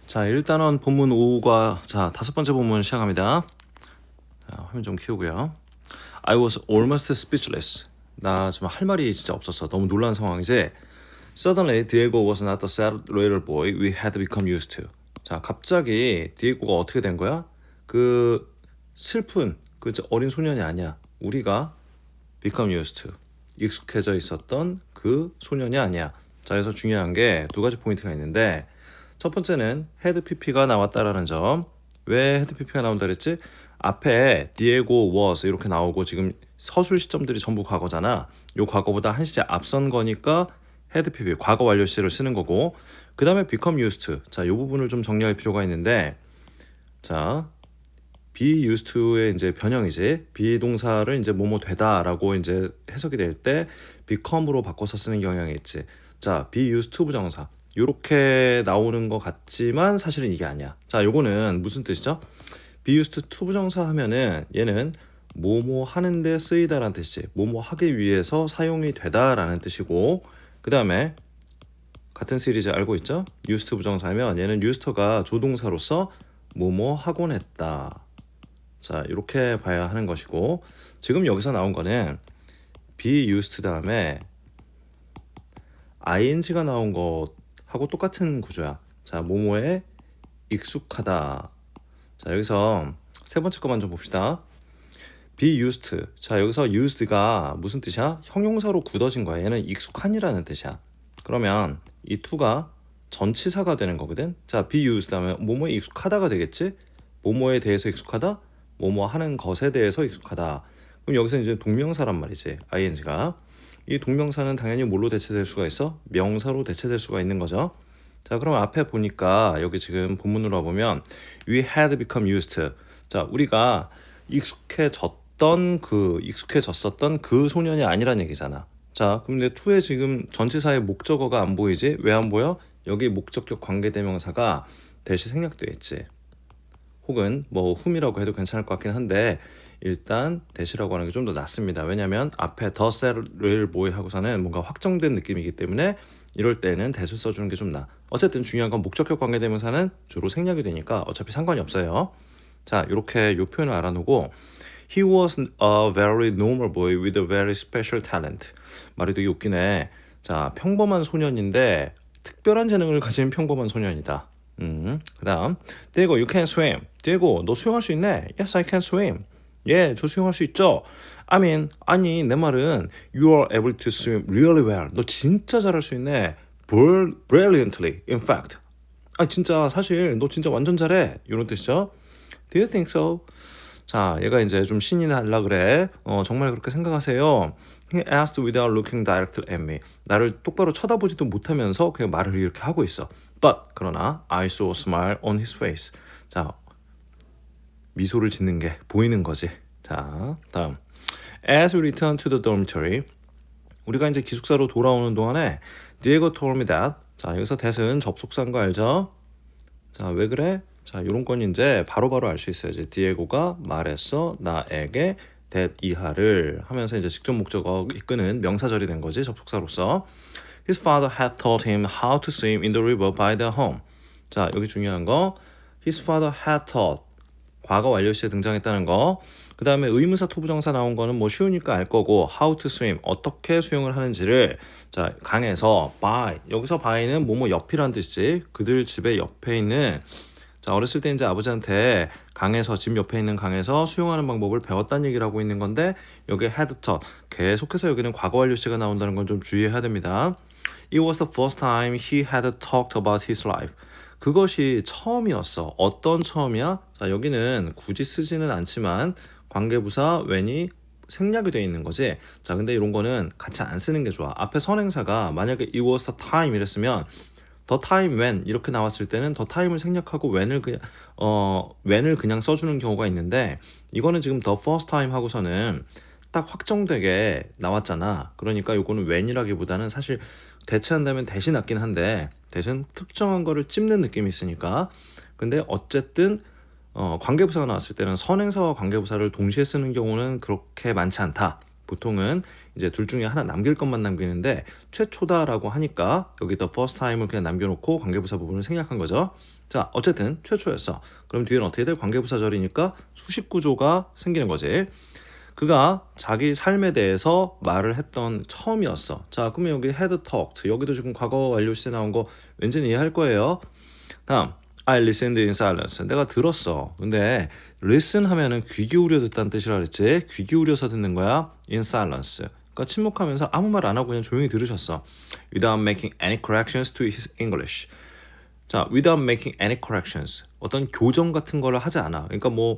자, 일단은 본문 5과 다섯 번째 본문 시작합니다. 자, 화면 좀 키우고요. I was almost speechless. 나 좀 할 말이 진짜 없었어. 너무 놀란 상황이지. Suddenly, Diego was not the sad little boy we had become used to. 자, 갑자기 디에고가 어떻게 된 거야? 그 슬픈 그 어린 소년이 아니야. 우리가 become used to. 익숙해져 있었던 그 소년이 아니야. 자, 여기서 중요한 게 두 가지 포인트가 있는데 첫 번째는 헤드 PP가 나왔다라는 점. 왜 헤드 PP가 나온다 그랬지? 앞에 디에고 was 이렇게 나오고 지금 서술 시점들이 전부 과거잖아. 요 과거보다 한 시제 앞선 거니까 헤드 PP 과거 완료 시제를 쓰는 거고 그 다음에 become used to. 자, 요 부분을 좀 정리할 필요가 있는데 자, be used to의 이제 변형이지. 비동사를 이제 뭐뭐 되다라고 이제 해석이 될 때 become으로 바꿔서 쓰는 경향이 있지. 자, be used to 부정사. 요렇게 나오는 것 같지만 사실은 이게 아니야. 자, 요거는 무슨 뜻이죠? be used to 부정사 하면은 얘는 뭐뭐 하는데 쓰이다라는 뜻이지. 뭐뭐 하기 위해서 사용이 되다라는 뜻이고 그 다음에 같은 시리즈 알고 있죠? used to 부정사면 얘는 used가 조동사로서 뭐뭐 하곤 했다. 자, 이렇게 봐야 하는 것이고 지금 여기서 나온 거는 be used 다음에 ing가 나온 것하고 똑같은 구조야. 자, 뭐뭐에 익숙하다. 자, 여기서 세 번째 거만 좀 봅시다. be used. 자, 여기서 used가 무슨 뜻이야? 형용사로 굳어진 거야. 얘는 익숙한이라는 뜻이야. 그러면 이 to가 전치사가 되는 거거든. 자, be used 하면 뭐뭐에 익숙하다가 되겠지? 뭐뭐에 대해서 익숙하다? 뭐뭐 하는 것에 대해서 익숙하다. 그럼 여기서 이제 동명사란 말이지. ing가. 이 동명사는 당연히 뭘로 대체될 수가 있어? 명사로 대체될 수가 있는 거죠. 자, 그럼 앞에 보니까 여기 지금 본문으로 보면 we had become used to. 자, 우리가 익숙해졌었던 그 소년이 아니란 얘기잖아. 자, 그럼 근데 to의 지금 전치사의 목적어가 안 보이지? 왜 안 보여? 여기 목적격 관계대명사가 대시 생략되어 있지. 혹은 뭐 whom이라고 해도 괜찮을 것 같긴 한데 일단 대시라고 하는 게 좀 더 낫습니다. 왜냐하면 앞에 the set를 뭐에 하고서는 뭔가 확정된 느낌이기 때문에 이럴 때는 대수 써주는 게 좀 나아. 어쨌든 중요한 건 목적격 관계대명사는 주로 생략이 되니까 어차피 상관이 없어요. 자, 이렇게 요 표현을 알아놓고 He was a very normal boy with a very special talent. 말이 되게 웃기네. 자, 평범한 소년인데 특별한 재능을 가진 평범한 소년이다. 그 다음 Diego, you can swim. Diego, 너 수영할 수 있네. Yes, I can swim. 예, 저 수영할 수 있죠. 아니 내 말은 You are able to swim really well. 너 진짜 잘할 수 있네. Brilliantly, in fact. 진짜 사실 너 진짜 완전 잘해. 이런 뜻이죠. Do you think so? 자, 얘가 이제 좀 신이 날라 그래. 정말 그렇게 생각하세요. He asked without looking directly at me. 나를 똑바로 쳐다보지도 못하면서 그냥 말을 이렇게 하고 있어. 그러나 I saw a smile on his face. 자, 미소를 짓는 게 보이는 거지. 자, 다음. As we returned to the dormitory. 우리가 이제 기숙사로 돌아오는 동안에 Diego told me that. 자, 여기서 that은 접속사인 거 알죠? 자, 왜 그래? 자, 요런 건 이제 바로바로 알 수 있어요. 이제 디에고가 말했어. 나에게 that 이하를 하면서 이제 직접 목적어 이끄는 명사절이 된 거지. 접속사로서. His father had taught him how to swim in the river by their home. 자, 여기 중요한 거. His father had taught. 과거 완료 시에 등장했다는 거. 그 다음에 의문사 투부정사 나온 거는 뭐 쉬우니까 알 거고 how to swim 어떻게 수영을 하는지를 자 강에서 by 여기서 by는 뭐뭐 옆이란 뜻이지. 그들 집의 옆에 있는 자 어렸을 때 이제 아버지한테 강에서 집 옆에 있는 강에서 수영하는 방법을 배웠다는 얘기를 하고 있는 건데 여기 had taught 계속해서 여기는 과거 완료 시가 나온다는 건 좀 주의해야 됩니다. It was the first time he had talked about his life. 그것이 처음이었어. 어떤 처음이야? 자, 여기는 굳이 쓰지는 않지만 관계부사 when이 생략이 되어 있는 거지. 자, 근데 이런 거는 같이 안 쓰는 게 좋아. 앞에 선행사가 만약에 it was the time 이랬으면 the time when 이렇게 나왔을 때는 the time을 생략하고 when을 그냥 써주는 경우가 있는데 이거는 지금 the first time 하고서는 딱 확정되게 나왔잖아. 그러니까 요거는 when이라기보다는 사실 대체한다면 대신 낫긴 한데 대신 특정한 거를 찝는 느낌이 있으니까 근데 어쨌든 관계부사가 나왔을 때는 선행사와 관계부사를 동시에 쓰는 경우는 그렇게 많지 않다. 보통은 이제 둘 중에 하나 남길 것만 남기는데 최초다라고 하니까 여기다 first time을 그냥 남겨놓고 관계부사 부분을 생략한 거죠. 자, 어쨌든 최초였어. 그럼 뒤에는 어떻게 돼? 관계부사절이니까 수식 구조가 생기는 거지. 그가 자기 삶에 대해서 말을 했던 처음이었어. 자, 그러면 여기 had talked. 여기도 지금 과거 완료 시제 나온 거 왠지 이해할 거예요. 다음, I listened in silence. 내가 들었어. 근데 listen 하면은 귀 기울여 듣다는 뜻이라 그랬지. 귀 기울여서 듣는 거야. in silence. 그러니까 침묵하면서 아무 말 안 하고 그냥 조용히 들으셨어. Without making any corrections to his English. 자, without making any corrections. 어떤 교정 같은 거를 하지 않아. 그러니까 뭐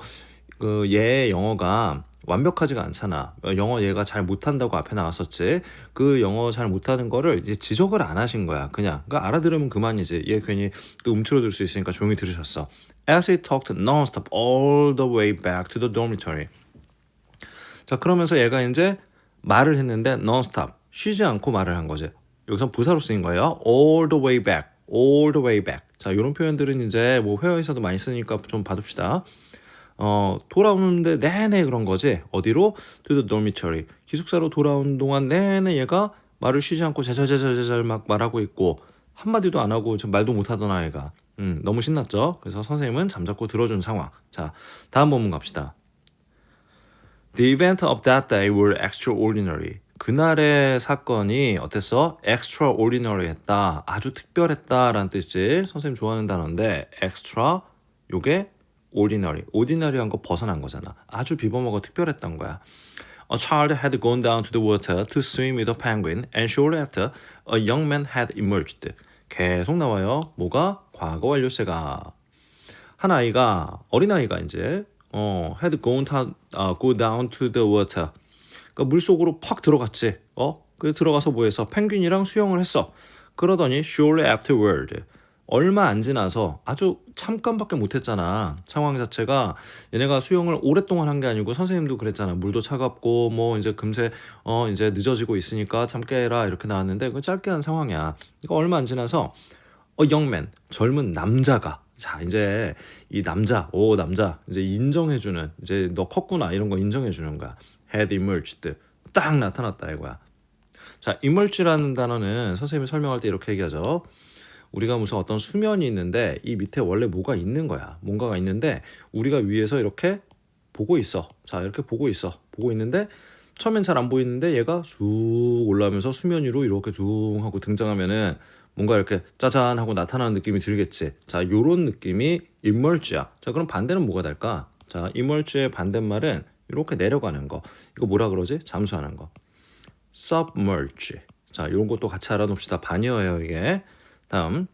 얘의 영어가 완벽하지가 않잖아. 영어 얘가 잘 못한다고 앞에 나왔었지. 그 영어 잘 못하는 거를 이제 지적을 안 하신 거야. 그냥. 그러니까 알아들으면 그만이지. 얘 괜히 또 움츠러들 수 있으니까 조용히 들으셨어. As he talked non-stop all the way back to the dormitory. 자, 그러면서 얘가 이제 말을 했는데 non-stop. 쉬지 않고 말을 한 거지. 여기서 부사로 쓰인 거예요. all the way back. all the way back. 자, 이런 표현들은 이제 뭐 회화에서도 많이 쓰니까 좀 봐둡시다. 돌아오는데 내내 그런 거지. 어디로? To the dormitory. 기숙사로 돌아온 동안 내내 얘가 말을 쉬지 않고 제잘제잘제잘 막 말하고 있고 한마디도 안 하고 좀 말도 못하던 아이가 너무 신났죠. 그래서 선생님은 잠자코 들어준 상황. 자, 다음 본문 갑시다. The event of that day were extraordinary. 그날의 사건이 어땠어? extraordinary 했다. 아주 특별했다라는 뜻이지. 선생님 좋아하는 단어인데 extra 요게 ordinary. ordinary한 거 벗어난 거잖아. 아주 비범하고 특별했던 거야. A child had gone down to the water to swim with a penguin and shortly after a young man had emerged. 계속 나와요. 뭐가? 과거 완료세가. 한 아이가 어린아이가 이제 had gone go down to the water. 그러니까 물속으로 팍 들어갔지. 그 들어가서 뭐 해서 펭귄이랑 수영을 했어. 그러더니 shortly afterward. 얼마 안 지나서 아주 잠깐밖에 못했잖아. 상황 자체가 얘네가 수영을 오랫동안 한 게 아니고 선생님도 그랬잖아. 물도 차갑고 뭐 이제 금세 이제 늦어지고 있으니까 참 깨라 이렇게 나왔는데 그 짧게 한 상황이야. 이거 얼마 안 지나서 young man 젊은 남자가 자 이제 이 남자 이제 인정해주는 이제 너 컸구나 이런 거 인정해주는 거야. had emerged 딱 나타났다 이거야. 자 emerge라는 단어는 선생님이 설명할 때 이렇게 얘기하죠. 우리가 무슨 어떤 수면이 있는데 이 밑에 원래 뭐가 있는 거야. 뭔가가 있는데 우리가 위에서 이렇게 보고 있어. 자 이렇게 보고 있어. 보고 있는데 처음엔 잘 안 보이는데 얘가 쭉 올라오면서 수면 위로 이렇게 둥 하고 등장하면은 뭔가 이렇게 짜잔 하고 나타나는 느낌이 들겠지. 자 요런 느낌이 emerge야. 자 그럼 반대는 뭐가 될까? 자 emerge의 반대말은 이렇게 내려가는 거. 이거 뭐라 그러지? 잠수하는 거. submerge. 자 이런 것도 같이 알아놓읍시다. 반이어예요 이게. 다음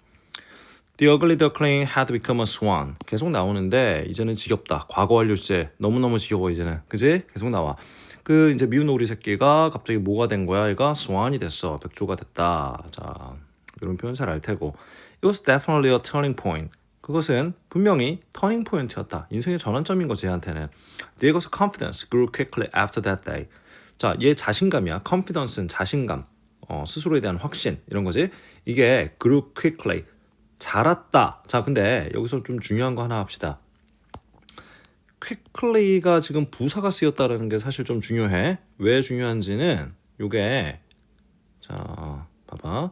The ugly duckling had become a swan. 계속 나오는데 이제는 지겹다. 과거 완료시제 너무너무 지겨워 이제는. 그지? 계속 나와. 그 이제 미운 오리 새끼가 갑자기 뭐가 된 거야? 얘가 swan이 됐어. 백조가 됐다. 자 이런 표현 잘 알 테고. It was definitely a turning point. 그것은 분명히 터닝 포인트였다. 인생의 전환점인 거지 얘한테는. Diego's confidence grew quickly after that day. 자, 얘 자신감이야. confidence는 자신감. 스스로에 대한 확신 이런 거지. 이게 grew quickly 자랐다. 자 근데 여기서 좀 중요한 거 하나 합시다. quickly가 지금 부사가 쓰였다라는 게 사실 좀 중요해. 왜 중요한지는 요게 자 봐봐.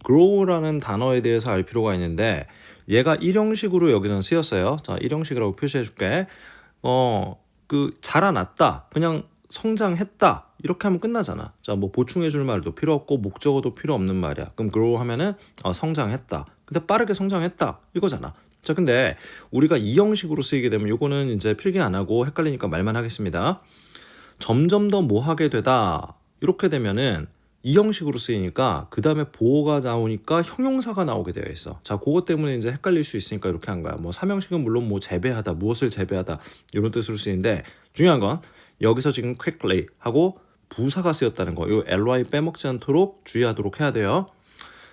grow라는 단어에 대해서 알 필요가 있는데 얘가 일형식으로 여기서는 쓰였어요. 자 일형식이라고 표시해 줄게. 그 자라났다. 그냥 성장했다. 이렇게 하면 끝나잖아. 자, 뭐 보충해 줄 말도 필요 없고 목적어도 필요 없는 말이야. 그럼 grow 하면은 성장했다. 근데 빠르게 성장했다. 이거잖아. 자, 근데 우리가 이 형식으로 쓰이게 되면 요거는 이제 필기 안 하고 헷갈리니까 말만 하겠습니다. 점점 더 뭐 하게 되다. 이렇게 되면은 이 형식으로 쓰이니까 그 다음에 보어가 나오니까 형용사가 나오게 되어 있어. 자, 그것 때문에 이제 헷갈릴 수 있으니까 이렇게 한 거야. 뭐 삼형식은 물론 뭐 재배하다, 무엇을 재배하다 이런 뜻으로 쓰이는데 중요한 건 여기서 지금 quickly 하고 부사가 쓰였다는 거. 이 ly 빼먹지 않도록 주의하도록 해야 돼요.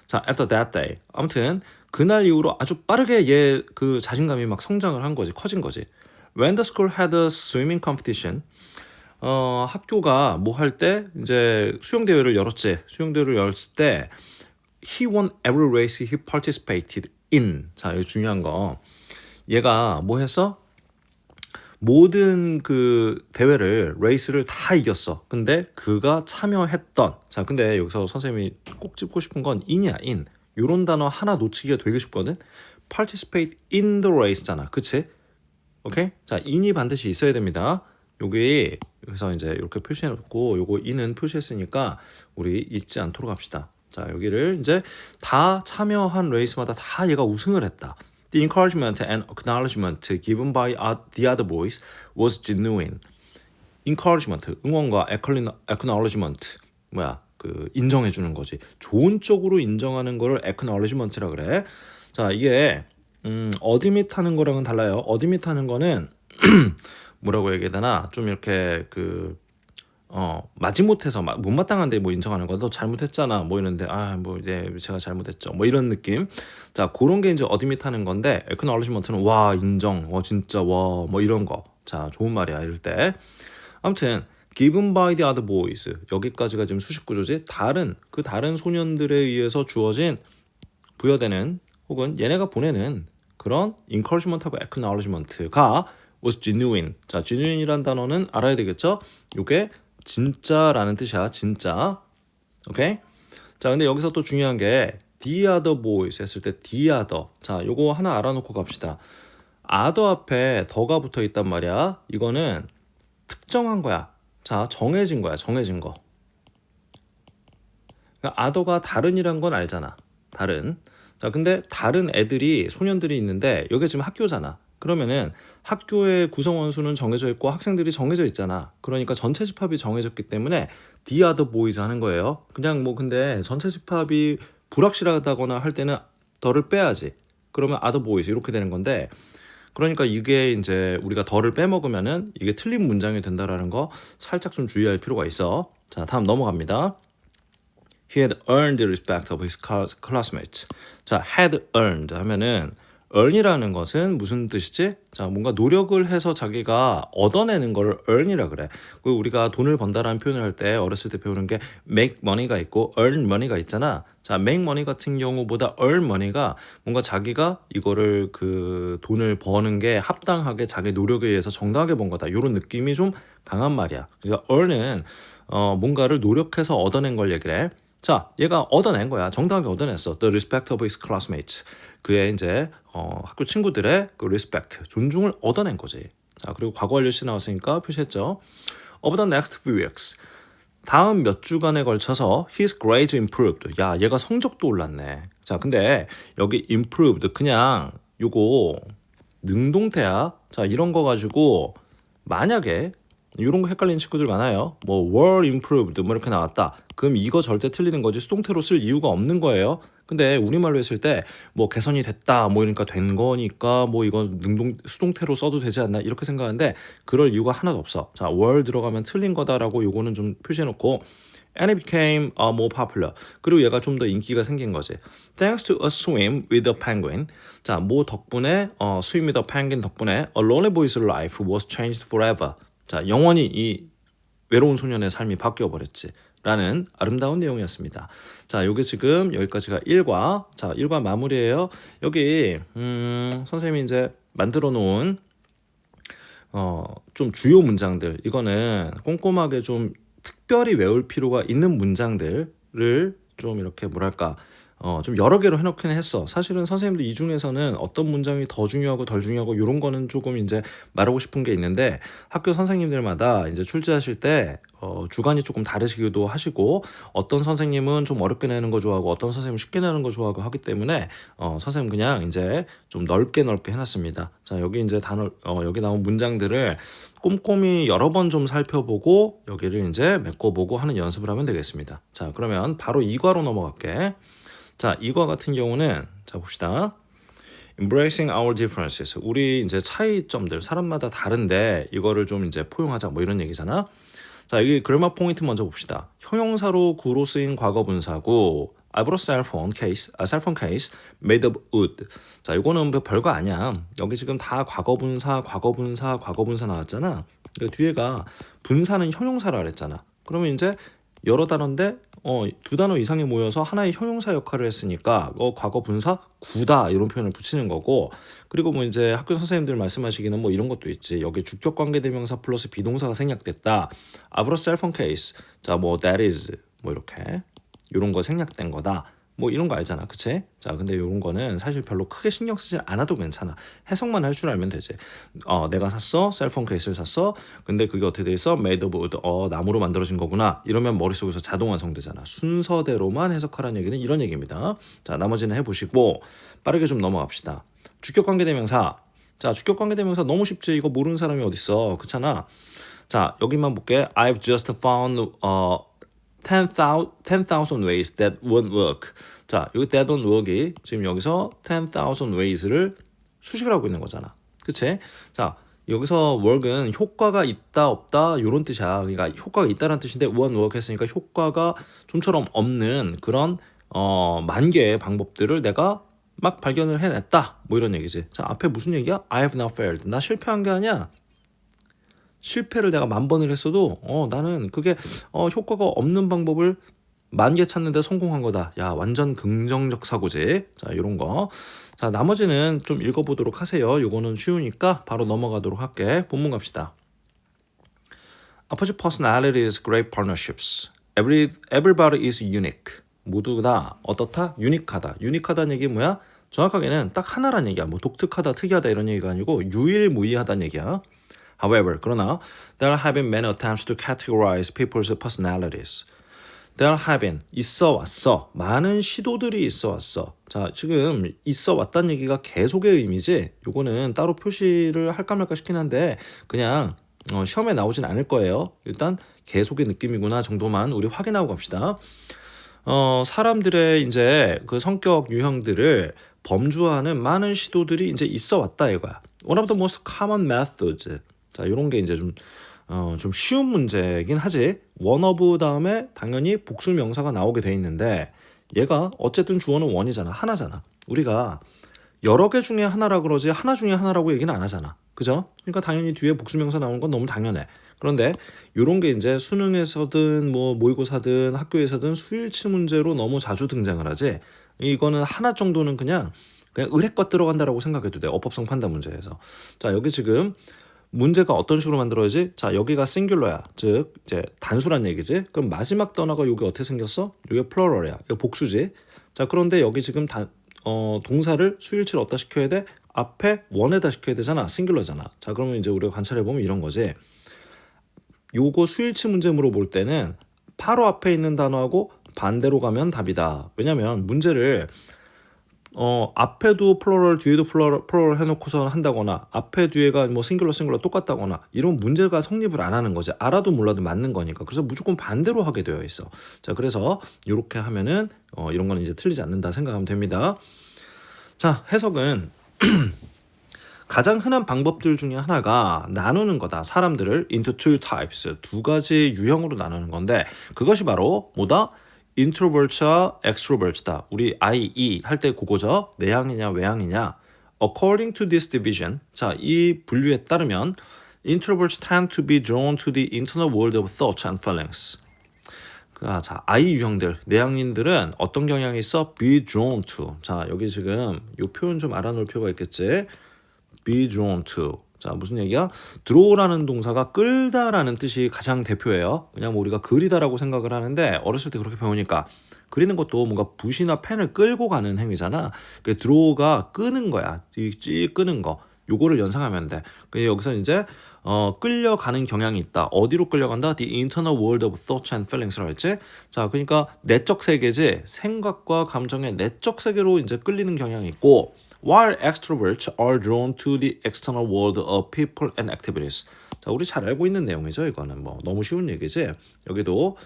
자, after that day. 아무튼 그날 이후로 아주 빠르게 얘 그 자신감이 막 성장을 한 거지, 커진 거지. When the school had a swimming competition. 학교가 뭐 할 때 이제 수영 대회를 열었지. 수영 대회를 열었을 때 he won every race he participated in. 자, 이거 중요한 거. 얘가 뭐 했어? 모든 그 대회를 레이스를 다 이겼어. 근데 그가 참여했던 자 근데 여기서 선생님이 꼭 짚고 싶은 건 in이야 in. 요런 단어 하나 놓치기가 되게 쉽거든. participate in the race잖아. 그치? 오케이? 자 in이 반드시 있어야 됩니다. 여기 여기서 이제 이렇게 표시해놓고 요거 in은 표시했으니까 우리 잊지 않도록 합시다. 자 여기를 이제 다 참여한 레이스마다 다 얘가 우승을 했다. The encouragement and acknowledgement given by the other boys was genuine. encouragement 응원과 acknowledgement 뭐야 그 인정해 주는 거지. 좋은 쪽으로 인정하는 거를 acknowledgement라 그래. 자 이게 어드밋 하는 거랑은 달라요. 어드밋 하는 거는 뭐라고 얘기해야 되나 좀 이렇게 그 마지못해서 못마땅한데 뭐 인정하는 거 너 잘못했잖아 뭐 이런데 뭐 이제 제가 잘못했죠 뭐 이런 느낌. 자 그런 게 이제 어드밋 하는 건데 acknowledgement는 와 인정 진짜 와 뭐 이런 거. 자 좋은 말이야 이럴 때. 아무튼 given by the other boys 여기까지가 지금 수식 구조지. 다른 소년들에 의해서 주어진 부여되는 혹은 얘네가 보내는 그런 encouragement하고 acknowledgement가 was genuine. 자 genuine이란 단어는 알아야 되겠죠. 요게 진짜라는 뜻이야. 진짜. 오케이? 자 근데 여기서 또 중요한 게 the other boys 했을 때 the other. 자 요거 하나 알아놓고 갑시다. other 앞에 더가 붙어 있단 말이야. 이거는 특정한 거야. 자 정해진 거야. 정해진 거. 그러니까 other가 다른이란 건 알잖아. 다른. 자 근데 다른 애들이 소년들이 있는데 여기 지금 학교잖아. 그러면은 학교의 구성원 수는 정해져 있고 학생들이 정해져 있잖아. 그러니까 전체 집합이 정해졌기 때문에 the other boys 하는 거예요. 그냥 뭐 근데 전체 집합이 불확실하다거나 할 때는 더를 빼야지. 그러면 other boys 이렇게 되는 건데 그러니까 이게 이제 우리가 더를 빼먹으면은 이게 틀린 문장이 된다라는 거 살짝 좀 주의할 필요가 있어. 자 다음 넘어갑니다. He had earned the respect of his classmates. 자, had earned 하면은 earn이라는 것은 무슨 뜻이지? 자, 뭔가 노력을 해서 자기가 얻어내는 걸 earn이라 그래. 그리고 우리가 돈을 번다라는 표현을 할 때 어렸을 때 배우는 게 make money가 있고 earn money가 있잖아. 자, make money 같은 경우보다 earn money가 뭔가 자기가 이거를 그 돈을 버는 게 합당하게 자기 노력에 의해서 정당하게 번 거다. 이런 느낌이 좀 강한 말이야. 그러니까 earn은 뭔가를 노력해서 얻어낸 걸 얘기를 해. 자, 얘가 얻어낸 거야. 정당하게 얻어냈어. The respect of his classmates. 그의 이제 학교 친구들의 그 respect, 존중을 얻어낸 거지. 자, 그리고 과거 완료시 나왔으니까 표시했죠. Over the next few weeks. 다음 몇 주간에 걸쳐서 his grades improved. 야, 얘가 성적도 올랐네. 자, 근데 여기 improved 그냥 요거 능동태야. 자, 이런 거 가지고 만약에 이런 거 헷갈리는 친구들 많아요. 뭐 were improved 뭐 이렇게 나왔다. 그럼 이거 절대 틀리는 거지. 수동태로 쓸 이유가 없는 거예요. 근데 우리말로 했을 때 뭐 개선이 됐다 뭐 이러니까 된 거니까 뭐 이건 수동태로 써도 되지 않나 이렇게 생각하는데 그럴 이유가 하나도 없어. 자 were 들어가면 틀린 거다라고 요거는 좀 표시해놓고 and it became more popular. 그리고 얘가 좀 더 인기가 생긴 거지. Thanks to a swim with a penguin. 자, 뭐 덕분에 swim with a penguin 덕분에 a lonely boy's life was changed forever. 자, 영원히 이 외로운 소년의 삶이 바뀌어 버렸지. 라는 아름다운 내용이었습니다. 자, 요게 지금 여기까지가 1과 자, 1과 마무리예요. 여기 선생님이 이제 만들어 놓은 좀 주요 문장들. 이거는 꼼꼼하게 좀 특별히 외울 필요가 있는 문장들을 좀 이렇게 뭐랄까 좀 여러 개로 해놓긴 했어. 사실은 선생님들 이 중에서는 어떤 문장이 더 중요하고 덜 중요하고 이런 거는 조금 이제 말하고 싶은 게 있는데 학교 선생님들마다 이제 출제하실 때 주관이 조금 다르시기도 하시고 어떤 선생님은 좀 어렵게 내는 거 좋아하고 어떤 선생님은 쉽게 내는 거 좋아하고 하기 때문에 선생님 그냥 이제 좀 넓게 해놨습니다. 자 여기 이제 여기 나온 문장들을 꼼꼼히 여러 번 좀 살펴보고 여기를 이제 메꿔보고 하는 연습을 하면 되겠습니다. 자 그러면 바로 2과로 넘어갈게. 자, 이과 같은 경우는 자 봅시다. Embracing our differences. 우리 이제 차이점들 사람마다 다른데 이거를 좀 이제 포용하자 뭐 이런 얘기잖아. 자, 여기 그래머 포인트 먼저 봅시다. 형용사로 구로 쓰인 과거 분사고 I bought a cell phone case made of wood. 자, 이거는 별거 아니야. 여기 지금 다 과거 분사 나왔잖아. 뒤에가 분사는 형용사라 그랬잖아. 그러면 이제 여러 단어인데 두 단어 이상이 모여서 하나의 형용사 역할을 했으니까 과거 분사 구다 이런 표현을 붙이는 거고 그리고 뭐 이제 학교 선생님들 말씀하시기는 뭐 이런 것도 있지. 여기 주격 관계 대명사 플러스 비동사가 생략됐다. I bought a cell phone case. 자, 뭐 that is 뭐 이렇게 이런 거 생략된 거다. 뭐 이런 거 알잖아, 그치? 자, 근데 이런 거는 사실 별로 크게 신경 쓰지 않아도 괜찮아. 해석만 할 줄 알면 되지. 내가 샀어, 셀폰 케이스를 샀어. 근데 그게 어떻게 돼 있어? Made of wood. 나무로 만들어진 거구나. 이러면 머릿속에서 자동 완성되잖아. 순서대로만 해석하라는 얘기는 이런 얘기입니다. 자, 나머지는 해보시고 빠르게 좀 넘어갑시다. 주격관계대명사. 자, 주격관계대명사 너무 쉽지. 이거 모르는 사람이 어딨어, 그렇잖아. 자, 여기만 볼게. I've just found 10,000 ways that won't work. 자, 여기 that won't work이 지금 여기서 10,000 ways를 수식을 하고 있는 거잖아. 그치? 자, 여기서 work은 효과가 있다 없다 이런 뜻이야. 그러니까 효과가 있다는 뜻인데 won't work 했으니까 효과가 좀처럼 없는 그런 만 개의 방법들을 내가 막 발견을 해냈다. 뭐 이런 얘기지. 자, 앞에 무슨 얘기야? I have not failed. 나 실패한 게 아니야. 실패를 내가 10,000번을 했어도 나는 그게 효과가 없는 방법을 10,000개 찾는데 성공한 거다. 야, 완전 긍정적 사고지. 자, 이런 거. 자, 나머지는 좀 읽어보도록 하세요. 요거는 쉬우니까 바로 넘어가도록 할게. 본문 갑시다. Opposite personalities, great partnerships. Everybody is unique. 모두 다 어떻다? 유니크하다. 유니크하다는 얘기 뭐야? 정확하게는 딱 하나란 얘기야. 뭐 독특하다, 특이하다 이런 얘기가 아니고 유일무이하다는 얘기야. However, 그러나 there have been many attempts to categorize people's personalities. There have been 있어 왔어. 많은 시도들이 있어 왔어. 자, 지금 있어 왔다는 얘기가 계속의 의미지. 요거는 따로 표시를 할까 말까 싶긴 한데 그냥 시험에 나오진 않을 거예요. 일단 계속의 느낌이구나 정도만 우리 확인하고 갑시다. 사람들의 이제 그 성격 유형들을 범주화하는 많은 시도들이 이제 있어 왔다 이거야. One of the most common methods. 자, 이런 게 이제 좀 쉬운 문제긴 하지. one of 다음에 당연히 복수 명사가 나오게 돼 있는데 얘가 어쨌든 주어는 one이잖아. 하나잖아. 우리가 여러 개 중에 하나라 그러지 하나 중에 하나라고 얘기는 안 하잖아. 그죠? 그러니까 당연히 뒤에 복수 명사 나오는 건 너무 당연해. 그런데 이런 게 이제 수능에서든 뭐 모의고사든 학교에서든 수일치 문제로 너무 자주 등장을 하지. 이거는 하나 정도는 그냥 의례껏 들어간다라고 생각해도 돼. 어법성 판단 문제에서. 자, 여기 지금 문제가 어떤 식으로 만들어야지? 자, 여기가 싱귤러야. 즉 이제 단수란 얘기지. 그럼 마지막 단어가 여기 어떻게 생겼어? 여기 플러럴이야. 이거 복수지. 자, 그런데 여기 지금 동사를 수일치를 어디다 시켜야 돼? 앞에 원에다 시켜야 되잖아. 싱귤러잖아. 자, 그러면 이제 우리가 관찰해 보면 이런 거지. 요거 수일치 문제 물어볼 때는 바로 앞에 있는 단어하고 반대로 가면 답이다. 왜냐면 문제를 앞에도 플로럴 뒤에도 플로럴 해놓고서 한다거나 앞에 뒤에가 뭐 싱글러 똑같다거나 이런 문제가 성립을 안 하는 거지. 알아도 몰라도 맞는 거니까. 그래서 무조건 반대로 하게 되어 있어. 자, 그래서 이렇게 하면은 이런 거는 이제 틀리지 않는다 생각하면 됩니다. 자, 해석은 가장 흔한 방법들 중에 하나가 나누는 거다. 사람들을 into two types, 두 가지 유형으로 나누는 건데 그것이 바로 뭐다? introvert와 extrovert다. 우리 IE 할 때 그거죠. 내향이냐 외향이냐. According to this division, 자, 이 분류에 따르면 introverts tend to be drawn to the internal world of thoughts and feelings. 자, I 유형들, 내향인들은 어떤 경향이 있어? be drawn to. 자, 여기 지금 이 표현 좀 알아놓을 필요가 있겠지. be drawn to. 자, 무슨 얘기야? draw라는 동사가 끌다라는 뜻이 가장 대표예요. 그냥 뭐 우리가 그리다라고 생각을 하는데 어렸을 때 그렇게 배우니까 그리는 것도 뭔가 붓이나 펜을 끌고 가는 행위잖아. 그 draw가 끄는 거야. 찌 끄는 거. 요거를 연상하면 돼. 여기서 이제 끌려가는 경향이 있다. 어디로 끌려간다? The internal world of thoughts and feelings라고 했지. 자, 그러니까 내적 세계지. 생각과 감정의 내적 세계로 이제 끌리는 경향이 있고 while extroverts are drawn to the external world of people and activities. 자, 우리 잘 알고 있는 내용이죠. 이거는 뭐 너무 쉬운 얘기지. 여기도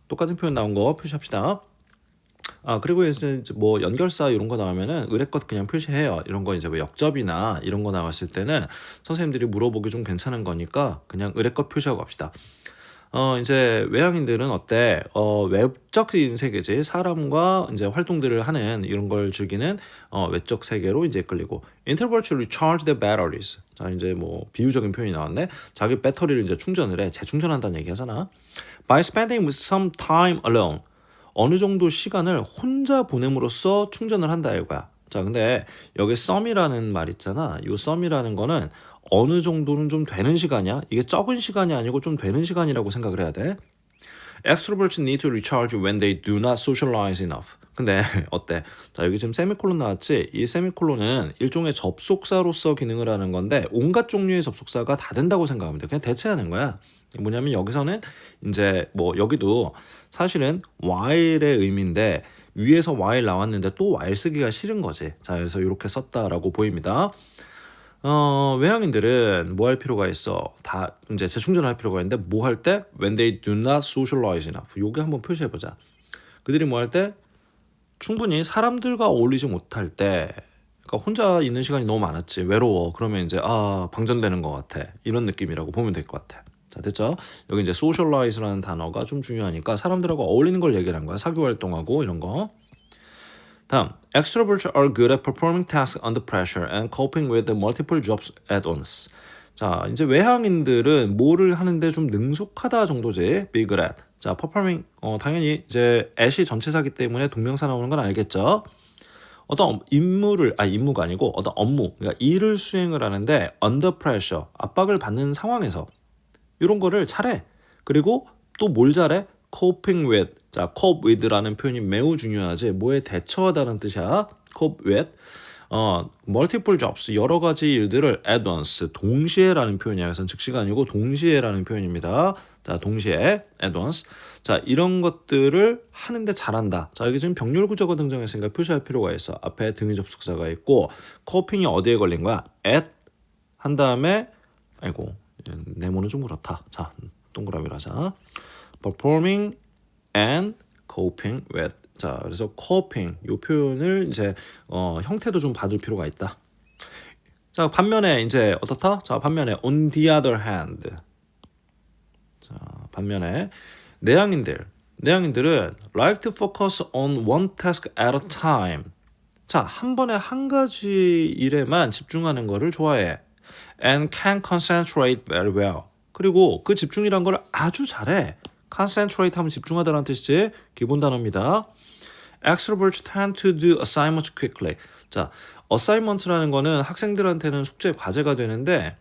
똑같은 표현 나온 거 표시합시다. 그리고 이제 뭐 연결사 이런 거 나오면은 의례껏 그냥 표시해요. 이런 거 이제 뭐 역접이나 이런 거 나왔을 때는 선생님들이 물어보기 좀 괜찮은 거니까 그냥 의례껏 표시하고 갑시다. 이제 외향인들은 어때? 외적인 세계지. 사람과 이제 활동들을 하는 이런 걸 즐기는 외적 세계로 이제 끌리고. Introverts recharge their batteries. 자, 이제 뭐 비유적인 표현이 나왔네. 자기 배터리를 이제 충전을 해. 재충전한다는 얘기 하잖아. By spending with some time alone. 어느 정도 시간을 혼자 보냄으로써 충전을 한다 이거야. 자, 근데 여기 some이라는 말 있잖아. 이 some이라는 거는 어느 정도는 좀 되는 시간이야. 이게 적은 시간이 아니고 좀 되는 시간이라고 생각을 해야 돼. Extroverts need to recharge when they do not socialize enough. 근데 어때? 자, 여기 지금 세미콜론 나왔지? 이 세미콜론은 일종의 접속사로서 기능을 하는 건데 온갖 종류의 접속사가 다 된다고 생각하면 돼. 그냥 대체하는 거야. 뭐냐면 여기서는 이제 뭐 여기도 사실은 while의 의미인데 위에서 while 나왔는데 또 while 쓰기가 싫은 거지. 자, 그래서 이렇게 썼다라고 보입니다. 외향인들은 뭐 할 필요가 있어? 다 이제 재충전할 필요가 있는데 뭐 할 때? When they do not socialize enough. 요게 한번 표시해 보자. 그들이 뭐 할 때? 충분히 사람들과 어울리지 못할 때, 그러니까 혼자 있는 시간이 너무 많았지. 외로워. 그러면 이제 방전되는 것 같아. 이런 느낌이라고 보면 될 것 같아. 자, 됐죠? 여기 이제 socialize라는 단어가 좀 중요하니까 사람들하고 어울리는 걸 얘기하는 거야. 사교 활동하고 이런 거. 다음, extroverts are good at performing tasks under pressure and coping with the multiple jobs at once. 자, 이제 외향인들은 뭐를 하는데 좀 능숙하다 정도지. be good at. 자, performing 당연히 이제 at이 전치사기 때문에 동명사 나오는 건 알겠죠? 어떤 임무가 아니고 어떤 업무, 그러니까 일을 수행을 하는데 under pressure, 압박을 받는 상황에서 이런 거를 잘해. 그리고 또 뭘 잘해? coping with. 자, cope with라는 표현이 매우 중요하지. 뭐에 대처하다는 뜻이야. cope with. multiple jobs, 여러 가지 일들을 at once, 동시에라는 표현이야. 그래서 즉시가 아니고 동시에라는 표현입니다. 자, 동시에 at once. 자, 이런 것들을 하는데 잘한다. 자, 여기 지금 병렬 구조가 등장했으니까 표시할 필요가 있어. 앞에 등위 접속사가 있고 coping이 어디에 걸린 거야? at 한 다음에 아이고 네모는 좀 그렇다. 자, 동그라미로 하자. performing and coping with. 자, 그래서 coping 이 표현을 이제 형태도 좀 받을 필요가 있다. 자, 반면에 이제 어떻다? 자, 반면에 on the other hand. 자, 반면에 내향인들은 like to focus on one task at a time. 자, 한 번에 한 가지 일에만 집중하는 거를 좋아해. and can concentrate very well. 그리고 그 집중이란 걸 아주 잘해. concentrate 하면 집중하다라는 뜻이지. 기본 단어입니다. Extroverts tend to do assignments quickly. 자, assignment라는 거는 학생들한테는 숙제 과제가 되는데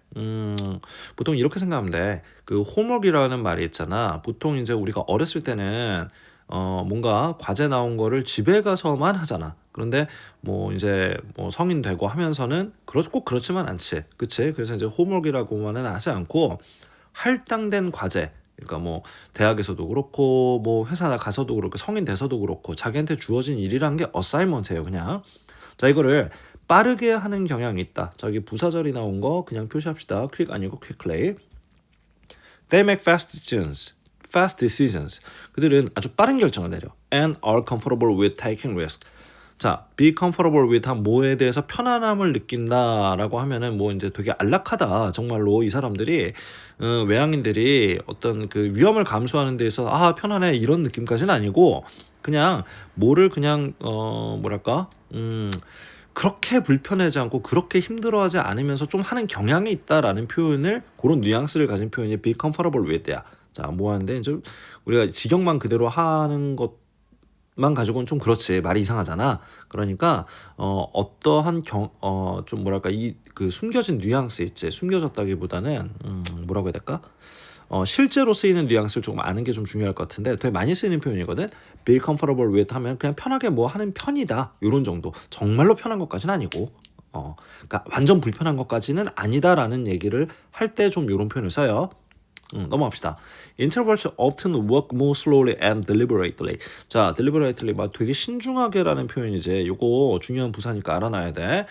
보통 이렇게 생각하면 돼. 그 homework이라는 말이 있잖아. 보통 이제 우리가 어렸을 때는 뭔가 과제 나온 거를 집에 가서만 하잖아. 그런데 뭐 이제 뭐 성인 되고 하면서는 꼭 그렇지만 않지. 그치? 그래서 이제 homework이라고만은 하지 않고 할당된 과제. 그러니까 뭐 대학에서도 그렇고 뭐 회사 가서도 그렇고 성인 돼서도 그렇고 자기한테 주어진 일이란 게 assignment예요. 그냥. 자, 이거를 빠르게 하는 경향이 있다. 저기 부사절이 나온 거 그냥 표시합시다. quick 아니고 quickly. They make fast decisions. 그들은 아주 빠른 결정을 내려. And are comfortable with taking risks. 자, be comfortable with 한 뭐에 대해서 편안함을 느낀다라고 하면은 뭐 이제 되게 안락하다. 정말로 이 사람들이 외향인들이 어떤 그 위험을 감수하는 데 있어서 편안해 이런 느낌까지는 아니고 그냥 뭐를 그냥 뭐랄까 그렇게 불편하지 않고 그렇게 힘들어하지 않으면서 좀 하는 경향이 있다라는 표현을 그런 뉘앙스를 가진 표현이 be comfortable with야. 자, 뭐 하는데 이제 우리가 직역만 그대로 하는 것만 가지고는 좀 그렇지. 말이 이상하잖아. 그러니까 어떠한 좀 뭐랄까 이 그 숨겨진 뉘앙스 있지. 숨겨졌다기보다는 뭐라고 해야 될까? 실제로 쓰이는 뉘앙스를 조금 아는 게 좀 중요할 것 같은데 되게 많이 쓰이는 표현이거든. be comfortable with 하면 그냥 편하게 뭐 하는 편이다. 이런 정도. 정말로 편한 것까지는 아니고 그러니까 완전 불편한 것까지는 아니다라는 얘기를 할 때 좀 이런 표현을 써요. 넘어갑시다. Introverts often work more slowly and deliberately. 자, deliberately 막 되게 신중하게라는 표현이지. 이거 중요한 부사니까 알아놔야 돼.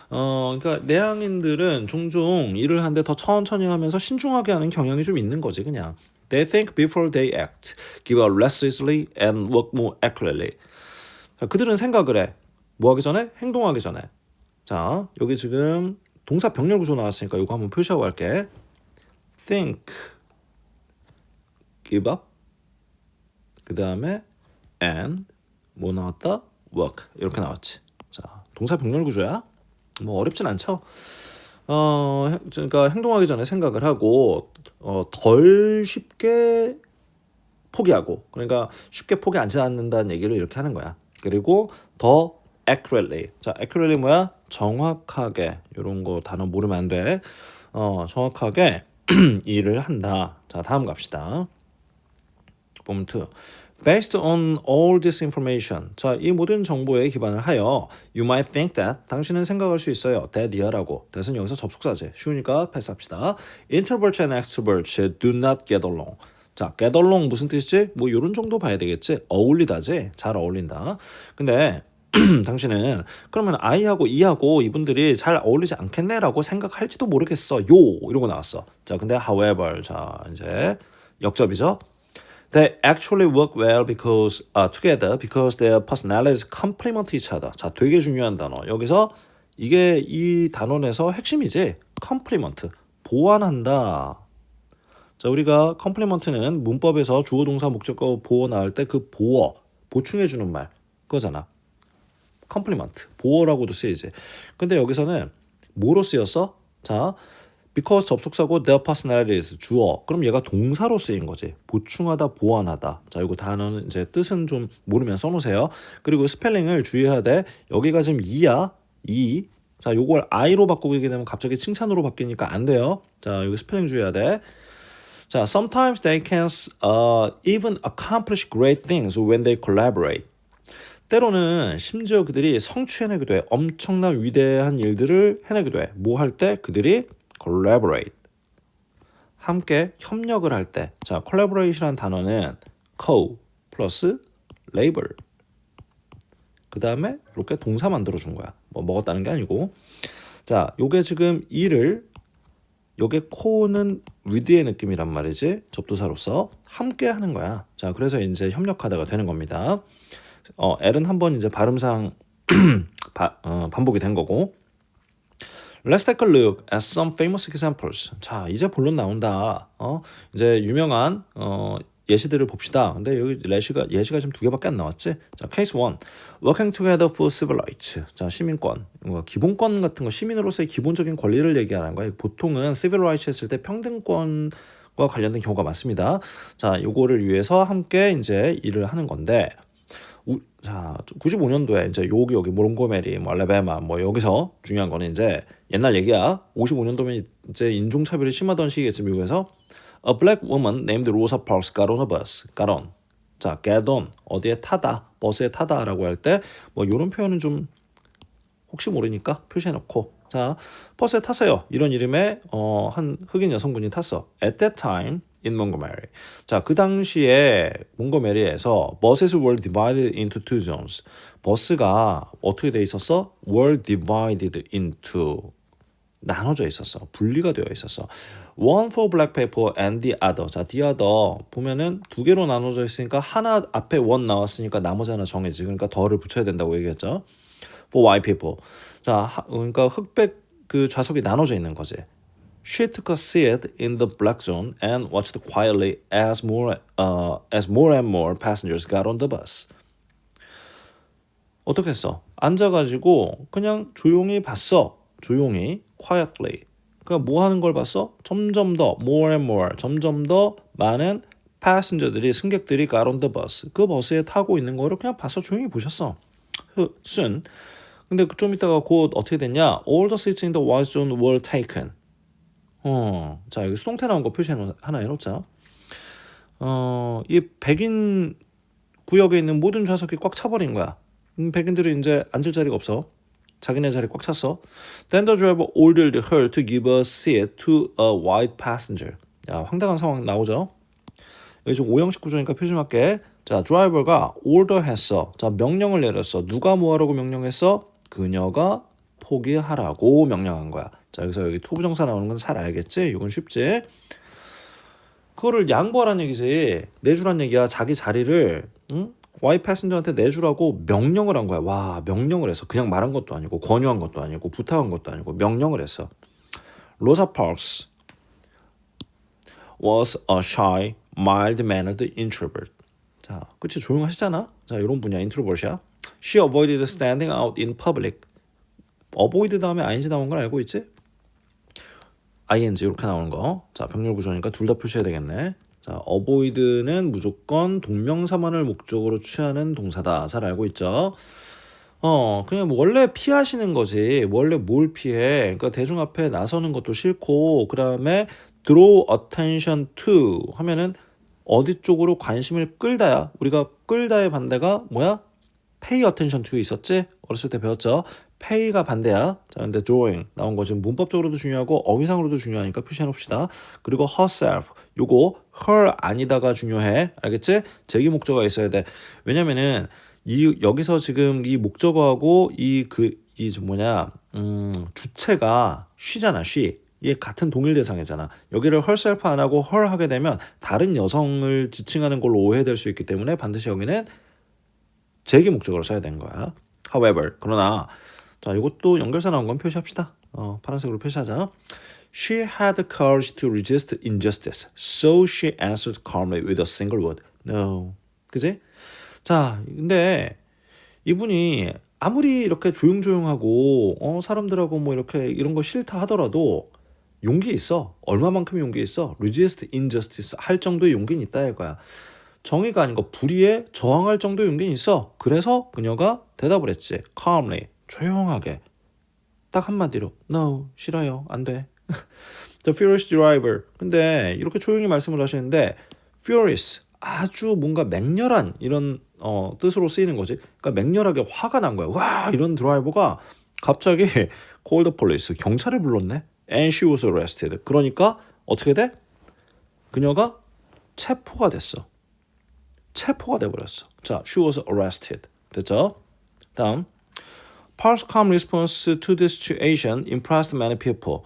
그러니까 내향인들은 종종 일을 하는데 더 천천히 하면서 신중하게 하는 경향이 좀 있는 거지, 그냥. They think before they act, give out less easily, and work more accurately. 자, 그들은 생각을 해. 뭐 하기 전에? 행동하기 전에. 자, 여기 지금 동사 병렬 구조 나왔으니까 이거 한번 표시하고 갈게. think, give up, 그 다음에 and 뭐 나왔다? work 이렇게 나왔지. 자, 동사 병렬 구조야. 뭐 어렵진 않죠. 그러니까 행동하기 전에 생각을 하고 덜 쉽게 포기하고 그러니까 쉽게 포기하지 않는다는 얘기를 이렇게 하는 거야. 그리고 더 accurately. 자, accurately 뭐야? 정확하게. 이런 거 단어 모르면 안 돼. 정확하게 일을 한다. 자, 다음 갑시다. 보면 2. Based on all this information. 자, 이 모든 정보에 기반을 하여 you might think that 당신은 생각할 수 있어요. that 이하라고. that은 여기서 접속사지. 쉬우니까 패스합시다. Introverts and extroverts do not get along. 자, get along 무슨 뜻이지? 뭐 요런 정도 봐야 되겠지. 어울리다지. 잘 어울린다. 근데 당신은 그러면 I하고 E하고 이분들이 잘 어울리지 않겠네라고 생각할지도 모르겠어요. 이런 거 나왔어. 자, 근데 however 자 이제 역접이죠. They actually work well because together because their personalities complement each other. 자, 되게 중요한 단어. 여기서 이게 이 단원에서 핵심이지. complement 보완한다. 자, 우리가 complement는 문법에서 주어 동사 목적어 보어 나올 때 그 보어 보충해 주는 말 그거잖아. 컴플리먼트 보어라고도 쓰이지. 근데 여기서는 뭐로 쓰였어? 자, because 접속사고 their personalities 주어. 그럼 얘가 동사로 쓰인 거지. 보충하다, 보완하다. 자, 이거 단어는 이제 뜻은 좀 모르면 써놓으세요. 그리고 스펠링을 주의해야 돼. 여기가 지금 이야, 이. 자, 요걸 I로 바꾸게 되면 갑자기 칭찬으로 바뀌니까 안 돼요. 자, 여기 스펠링 주의해야 돼. 자, sometimes they can even accomplish great things when they collaborate. 때로는 심지어 그들이 성취해내기도 해. 엄청난 위대한 일들을 해내기도 해. 뭐 할 때? 그들이 collaborate. 함께 협력을 할 때. 자, collaborate이라는 단어는 co 플러스 labor. 그 다음에 이렇게 동사 만들어준 거야. 뭐 먹었다는 게 아니고. 자, 요게 지금 일을 요게 co는 with의 느낌이란 말이지. 접두사로서 함께 하는 거야. 자, 그래서 이제 협력하다가 되는 겁니다. L은 한번 이제 발음상 반복이 된 거고. Let's take a look at some famous examples. 자, 이제 본론 나온다. 이제 유명한 예시들을 봅시다. 근데 여기 예시가 지금 2개밖에 안 나왔지. 자, case 1. Working together for civil rights. 자, 시민권. 기본권 같은 거 시민으로서의 기본적인 권리를 얘기하는 거예요. 보통은 civil rights 했을 때 평등권과 관련된 경우가 많습니다. 자, 요거를 위해서 함께 이제 일을 하는 건데 자, 95년도에 이제 여기 몬고메리, 뭐 알라바마, 뭐 여기서 중요한 거는 이제 옛날 얘기야. 55년도면 이제 인종차별이 심하던 시기겠지 미국에서. A black woman named Rosa Parks got on a bus. got on. 자, get on 어디에 타다, 버스에 타다라고 할 때 뭐 이런 표현은 좀 혹시 모르니까 표시해놓고. 자, 버스에 탔어요. 이런 이름의 한 흑인 여성분이 탔어. At that time. in Montgomery. 자, 그 당시에 몬고메리에서 buses were divided into two zones. 버스가 어떻게 돼 있었어? were divided into 나눠져 있었어. 분리가 되어 있었어. One for black people and the other. 자, the other 보면은 2개로 나눠져 있으니까 하나 앞에 one 나왔으니까 나머지 하나 정해지. 그러니까 더를 붙여야 된다고 얘기했죠. For white people. 자, 그러니까 흑백 그 좌석이 나눠져 있는 거지. She took a seat in the black zone and watched quietly as more and more passengers got on the bus. 어떻게 했어? 앉아가지고 그냥 조용히 봤어. 조용히, quietly. 그러니까 뭐 하는 걸 봤어? 점점 더, more and more, 점점 더 많은 passenger들이, 승객들이 got on the bus. 그 버스에 타고 있는 거를 그냥 봤어. 조용히 보셨어. soon. 근데 좀 이따가 곧 어떻게 됐냐? All the seats in the white zone were taken. 자, 여기 수동태 나온 거 표시 하나 해놓자. 이 백인 구역에 있는 모든 좌석이 꽉 차버린 거야. 백인들이 이제 앉을 자리가 없어. 자기네 자리 꽉 찼어. Then the driver ordered her to give a seat to a white passenger. 야, 황당한 상황 나오죠. 여기 좀 오형식 구조니까 표시 맞게. 자, 드라이버가 order 했어. 자, 명령을 내렸어. 누가 뭐 하라고 명령했어? 그녀가 포기하라고 명령한 거야. 자, 여기서 여기 투부정사 나오는 건 잘 알겠지? 이건 쉽지? 그거를 양보하라는 얘기지. 내주란 얘기야. 자기 자리를 와이 패신저한테 내주라고 명령을 한 거야. 와, 명령을 했어. 그냥 말한 것도 아니고 권유한 것도 아니고 부탁한 것도 아니고 명령을 했어. Rosa Parks was a shy, mild-mannered introvert. 자, 그치 조용하시잖아. 자, 이런 분이야. introvert이야. She avoided standing out in public. avoid 다음에 ing 나온 걸 알고 있지? ing 이렇게 나오는 거. 자, 병렬 구조니까 둘 다 표시해야 되겠네. 자, avoid는 무조건 동명사만을 목적으로 취하는 동사다. 잘 알고 있죠? 그냥 뭐 원래 피하시는 거지. 원래 뭘 피해? 그러니까 대중 앞에 나서는 것도 싫고, 그 다음에 draw attention to 하면은 어디 쪽으로 관심을 끌다야. 우리가 끌다의 반대가 뭐야? pay attention to 있었지? 어렸을 때 배웠죠? pay가 반대야. 자, 근데 drawing 나온 거 지금 문법적으로도 중요하고 어휘상으로도 중요하니까 표시해 놓읍시다. 그리고 herself 요거 her 아니다가 중요해. 알겠지? 제기 목적어가 있어야 돼. 왜냐면은 이 여기서 지금 이 목적어하고 주체가 she잖아. she. 이게 같은 동일 대상이잖아. 여기를 herself 안 하고 her 하게 되면 다른 여성을 지칭하는 걸로 오해될 수 있기 때문에 반드시 여기는 제기 목적어로 써야 되는 거야. However, 그러나 자, 이것도 연결사 나온 건 표시합시다. 파란색으로 표시하자. She had the courage to resist injustice, so she answered calmly with a single word. No. 그지? 자, 근데 이분이 아무리 이렇게 조용조용하고 사람들하고 뭐 이렇게 이런 거 싫다 하더라도 용기 있어. 얼마만큼 용기 있어? resist injustice 할 정도의 용기는 있다 이거야. 정의가 아닌 거 불의에 저항할 정도의 용기는 있어. 그래서 그녀가 대답을 했지. calmly, 조용하게. 딱 한마디로 no, 싫어요. 안 돼. The furious driver. 근데 이렇게 조용히 말씀을 하시는데 furious, 아주 뭔가 맹렬한 이런 뜻으로 쓰이는 거지. 그러니까 맹렬하게 화가 난 거야. 와, 이런 드라이버가 갑자기 called the police, 경찰을 불렀네. And she was arrested. 그러니까 어떻게 돼? 그녀가 체포가 됐어. 체포가 돼버렸어. 자, she was arrested. 됐죠? 다음. Park's calm response to this situation impressed many people.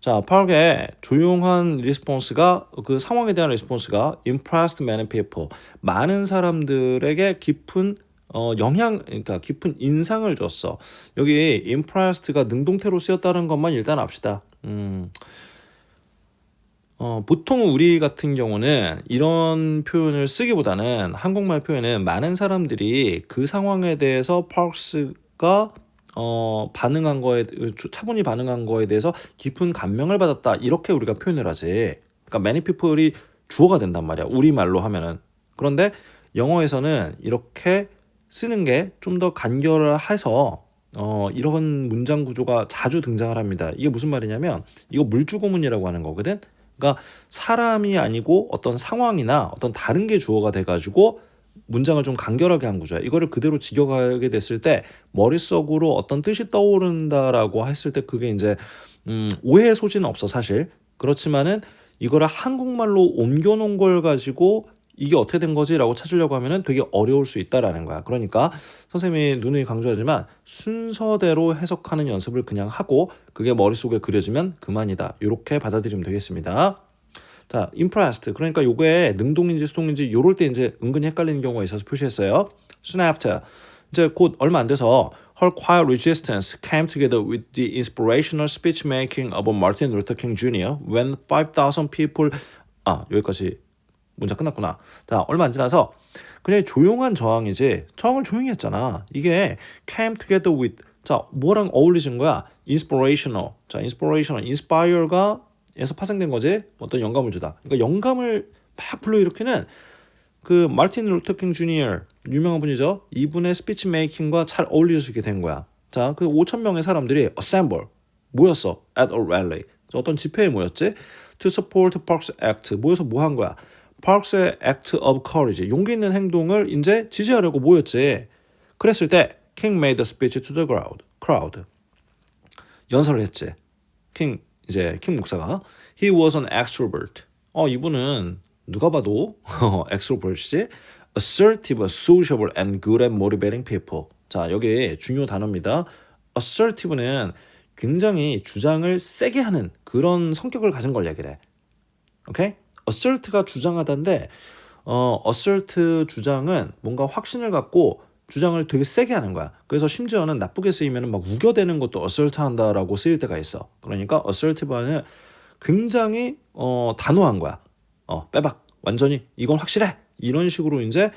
자, 파크의 조용한 리스폰스가 그 상황에 대한 리스폰스가 impressed many people. 많은 사람들에게 깊은 그러니까 깊은 인상을 줬어. 여기 impressed가 능동태로 쓰였다는 것만 일단 압시다. 보통 우리 같은 경우는 이런 표현을 쓰기보다는 한국말 표현은 많은 사람들이 그 상황에 대해서 파크스가 반응한 거에 차분히 반응한 거에 대해서 깊은 감명을 받았다 이렇게 우리가 표현을 하지. 그러니까 many people이 주어가 된단 말이야. 우리말로 하면은. 그런데 영어에서는 이렇게 쓰는 게 좀 더 간결해서 이런 문장 구조가 자주 등장을 합니다. 이게 무슨 말이냐면 이거 물주고문이라고 하는 거거든. 그러니까 사람이 아니고 어떤 상황이나 어떤 다른 게 주어가 돼가지고 문장을 좀 간결하게 한 구조야. 이거를 그대로 직역하게 됐을 때 머릿속으로 어떤 뜻이 떠오른다라고 했을 때 그게 이제 오해의 소지는 없어 사실. 그렇지만은 이거를 한국말로 옮겨놓은 걸 가지고 이게 어떻게 된 거지라고 찾으려고 하면은 되게 어려울 수 있다라는 거야. 그러니까 선생님이 누누이 강조하지만 순서대로 해석하는 연습을 그냥 하고 그게 머릿속에 그려지면 그만이다. 이렇게 받아들이면 되겠습니다. 자, impressed. 그러니까 요게 능동인지 수동인지 요럴 때 이제 은근히 헷갈리는 경우가 있어서 표시했어요. Soon after. 이제 곧 얼마 안 돼서 her quiet resistance came together with the inspirational speech making of Martin Luther King Jr. when 5,000 people 여기까지 문장 끝났구나. 자, 얼마 안 지나서 그냥 조용한 저항이지. 저항을 조용히 했잖아. 이게 came together with 자, 뭐랑 어울리신 거야? inspirational. 자, inspire가 에서 파생된 거지. 어떤 영감을 주다. 그러니까 영감을 막 불러일으키는 그 마틴 루터킹 주니어 유명한 분이죠. 이분의 스피치 메이킹과 잘 어울릴 수 있게 된 거야. 자, 그 5,000명의 사람들이 assemble 모였어. at a rally. 어떤 집회에 모였지. to support Park's act. 모여서 뭐 한 거야? Park's act of courage. 용기 있는 행동을 이제 지지하려고 모였지. 그랬을 때 King made a speech to the crowd. 연설을 했지. 킹 목사가 he was an extrovert. 이분은 누가 봐도 extrovert이지. assertive, sociable, and good at motivating people. 자, 여기 중요 단어입니다. assertive는 굉장히 주장을 세게 하는 그런 성격을 가진 걸 얘기를 해. 오케이? assert가 주장하다인데 assert 주장은 뭔가 확신을 갖고 주장을 되게 세게 하는 거야. 그래서 심지어는 나쁘게 쓰이면 막 우겨대는 것도 assert 한다라고 쓰일 때가 있어. 그러니까 assertive는 굉장히 단호한 거야. 빼박 완전히 이건 확실해. 이런 식으로 이제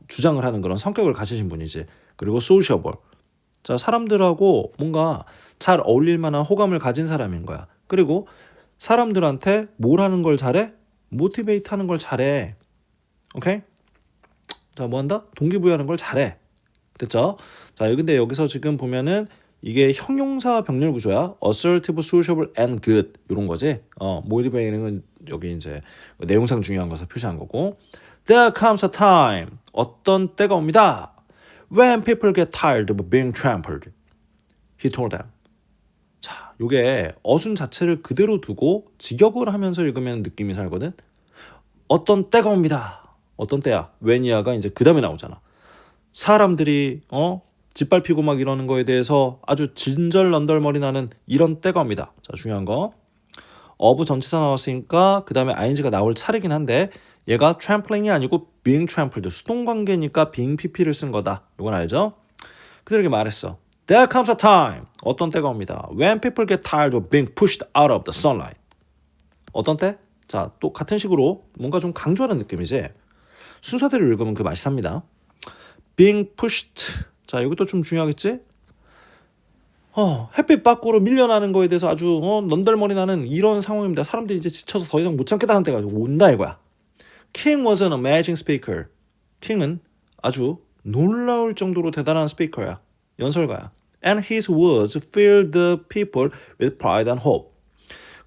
주장을 하는 그런 성격을 가지신 분이지. 그리고 sociable. 자, 사람들하고 뭔가 잘 어울릴 만한 호감을 가진 사람인 거야. 그리고 사람들한테 뭘 하는 걸 잘해? 모티베이트 하는 걸 잘해. 오케이? 자, 뭐 한다? 동기부여하는 걸 잘해. 됐죠? 자, 근데 여기서 지금 보면은 이게 형용사 병렬 구조야. assertive, sociable, and good 이런 거지. motivating은 여기 이제 내용상 중요한 것을 표시한 거고. There comes a time. 어떤 때가 옵니다. When people get tired of being trampled. He told them. 자, 요게 어순 자체를 그대로 두고 직역을 하면서 읽으면 느낌이 살거든. 어떤 때가 옵니다. 어떤 때야? when이야가 이제 그 다음에 나오잖아. 사람들이 짓밟히고 막 이러는 거에 대해서 아주 진절런덜머리 나는 이런 때가 옵니다. 자, 중요한 거. of 전치사 나왔으니까 그 다음에 ing가 나올 차례긴 한데 얘가 trampling이 아니고 being trampled. 수동관계니까 being pp를 쓴 거다. 이건 알죠? 그대로 이렇게 말했어. There comes a time. 어떤 때가 옵니다. When people get tired of being pushed out of the sunlight. 어떤 때? 자, 또 같은 식으로 뭔가 좀 강조하는 느낌이지. 순서대로 읽으면 그 맛이 삽니다. Being pushed. 자, 이것도 좀 중요하겠지? 햇빛 밖으로 밀려나는 거에 대해서 아주 넌덜머리 나는 이런 상황입니다. 사람들이 이제 지쳐서 더 이상 못 참겠다는 때가 온다 이거야. King was an amazing speaker. 킹은 아주 놀라울 정도로 대단한 스피커야. 연설가야. And his words filled the people with pride and hope.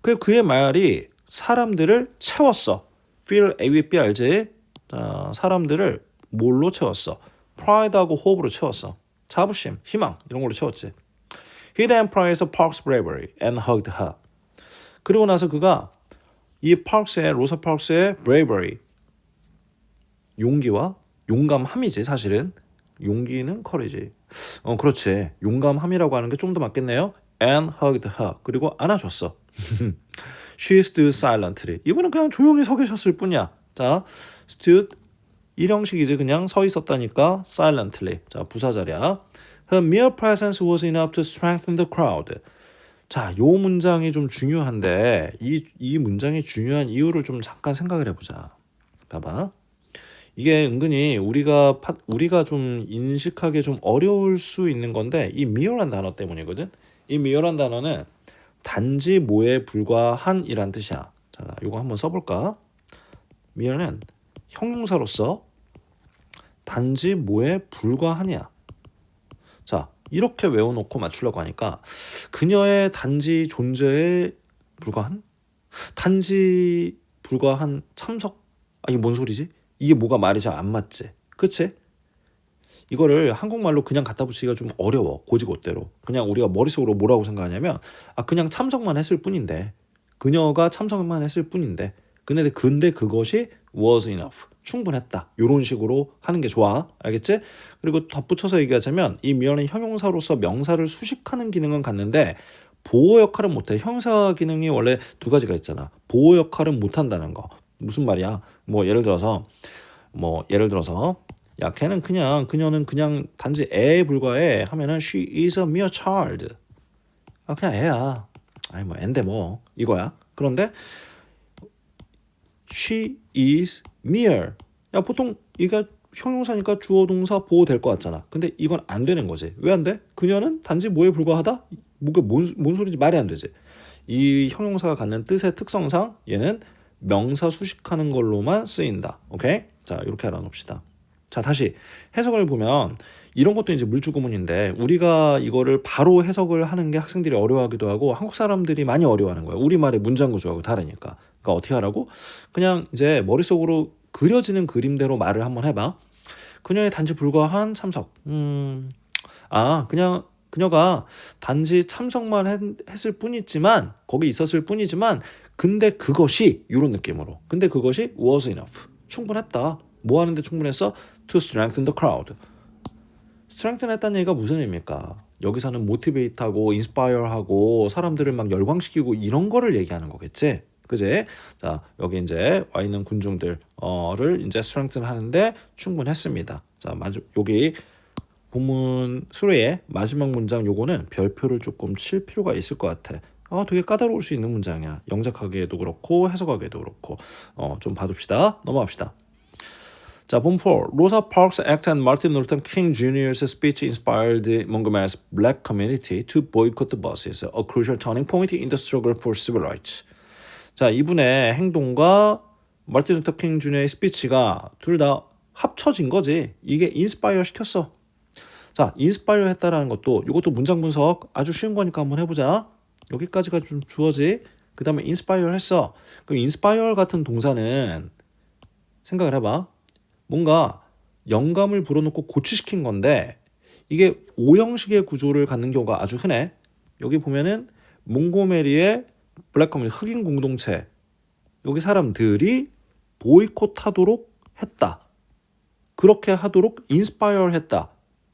그의 말이 사람들을 채웠어. fill, A-W-B 알지? 자, 사람들을 뭘로 채웠어? pride하고 hope으로 채웠어. 자부심, 희망 이런 걸로 채웠지. He then praised Park's bravery and hugged her. 그리고 나서 그가 이 로사 파크스의 bravery, 용기와 용감함이지 사실은. 용기는 courage. 그렇지. 용감함이라고 하는 게 좀 더 맞겠네요. And hugged her. 그리고 안아줬어. She stood silently. 이분은 그냥 조용히 서 계셨을 뿐이야. 자, stood 일형식이지 그냥 서 있었다니까 silently. 자, 부사자랴. Her mere presence was enough to strengthen the crowd. 자, 요 문장이 좀 중요한데 이 문장이 중요한 이유를 좀 잠깐 생각을 해보자. 봐봐. 이게 은근히 우리가 좀 인식하기 좀 어려울 수 있는 건데 이 mere란 단어 때문이거든. 이 mere란 단어는 단지 뭐에 불과한이란 뜻이야. 자, 이거 한번 써볼까? mere는 형용사로서 단지 뭐에 불과하냐. 자, 이렇게 외워놓고 맞추려고 하니까 그녀의 단지 존재에 불과한? 단지 불과한 참석? 이게 뭔 소리지? 이게 뭐가 말이 잘 안 맞지? 그치? 이거를 한국말로 그냥 갖다 붙이기가 좀 어려워. 고지고대로. 그냥 우리가 머릿속으로 뭐라고 생각하냐면 그냥 참석만 했을 뿐인데 그녀가 참석만 했을 뿐인데 근데 그것이 was enough. 충분했다. 이런 식으로 하는 게 좋아. 알겠지? 그리고 덧붙여서 얘기하자면 이 mere는 형용사로서 명사를 수식하는 기능은 갖는데 보호 역할은 못해. 형용사 기능이 원래 두 가지가 있잖아. 보호 역할은 못한다는 거. 무슨 말이야? 예를 들어서 야, 그녀는 그냥 단지 애에 불과해 하면은 she is a mere child. 그냥 애야. 애인데 이거야. 그런데 she is mere. 야, 보통 이게 형용사니까 주어 동사 보호 될 것 같잖아. 근데 이건 안 되는 거지. 왜 안 돼? 그녀는 단지 뭐에 불과하다? 뭔 소리지? 말이 안 되지. 이 형용사가 갖는 뜻의 특성상 얘는 명사 수식하는 걸로만 쓰인다. 오케이? 자, 이렇게 알아놓읍시다. 자, 다시 해석을 보면 이런 것도 이제 물주구문인데 우리가 이거를 바로 해석을 하는 게 학생들이 어려워하기도 하고 한국 사람들이 많이 어려워하는 거야. 우리말의 문장 구조하고 다르니까. 그러니까 어떻게 하라고? 그냥 이제 머릿속으로 그려지는 그림대로 말을 한번 해봐. 그녀의 단지 불과한 참석. 그냥 그녀가 단지 참석만 했을 뿐이지만 거기 있었을 뿐이지만 근데 그것이 이런 느낌으로. 근데 그것이 was enough. 충분했다. 뭐 하는데 충분했어? To strengthen the crowd. strengthen 했다는 얘기가 무슨 의미입니까? 여기서는 motivate하고 inspire하고 사람들을 막 열광시키고 이런 거를 얘기하는 거겠지? 그지? 자, 여기 이제 와 있는 군중들을 이제 strengthen 하는데 충분했습니다. 자, 여기 본문 수레의 마지막 문장 요거는 별표를 조금 칠 필요가 있을 것 같아. 되게 까다로울 수 있는 문장이야. 영작하기에도 그렇고 해석하기에도 그렇고 좀 봐둡시다. 넘어갑시다. 자, 본문 4. Rosa Parks' act and Martin Luther King Jr.'s speech inspired Montgomery's black community to boycott the buses, a crucial turning point in the struggle for civil rights. 자, 이분의 행동과 마틴 루터 킹 주니어의 스피치가 둘 다 합쳐진 거지. 이게 인스파이어 시켰어. 자, 인스파이어 했다라는 것도 이것도 문장 분석 아주 쉬운 거니까 한번 해보자. 여기까지가 좀 주어지. 그 다음에 인스파이어 했어. 그럼 인스파이어 같은 동사는 생각을 해봐. 뭔가 영감을 불어넣고 고취시킨 건데 이게 오형식의 구조를 갖는 경우가 아주 흔해. 여기 보면은 몽고메리의 블랙 커뮤니티 흑인 공동체 여기 사람들이 보이콧하도록 했다. 그렇게 하도록 인스파이어 했다.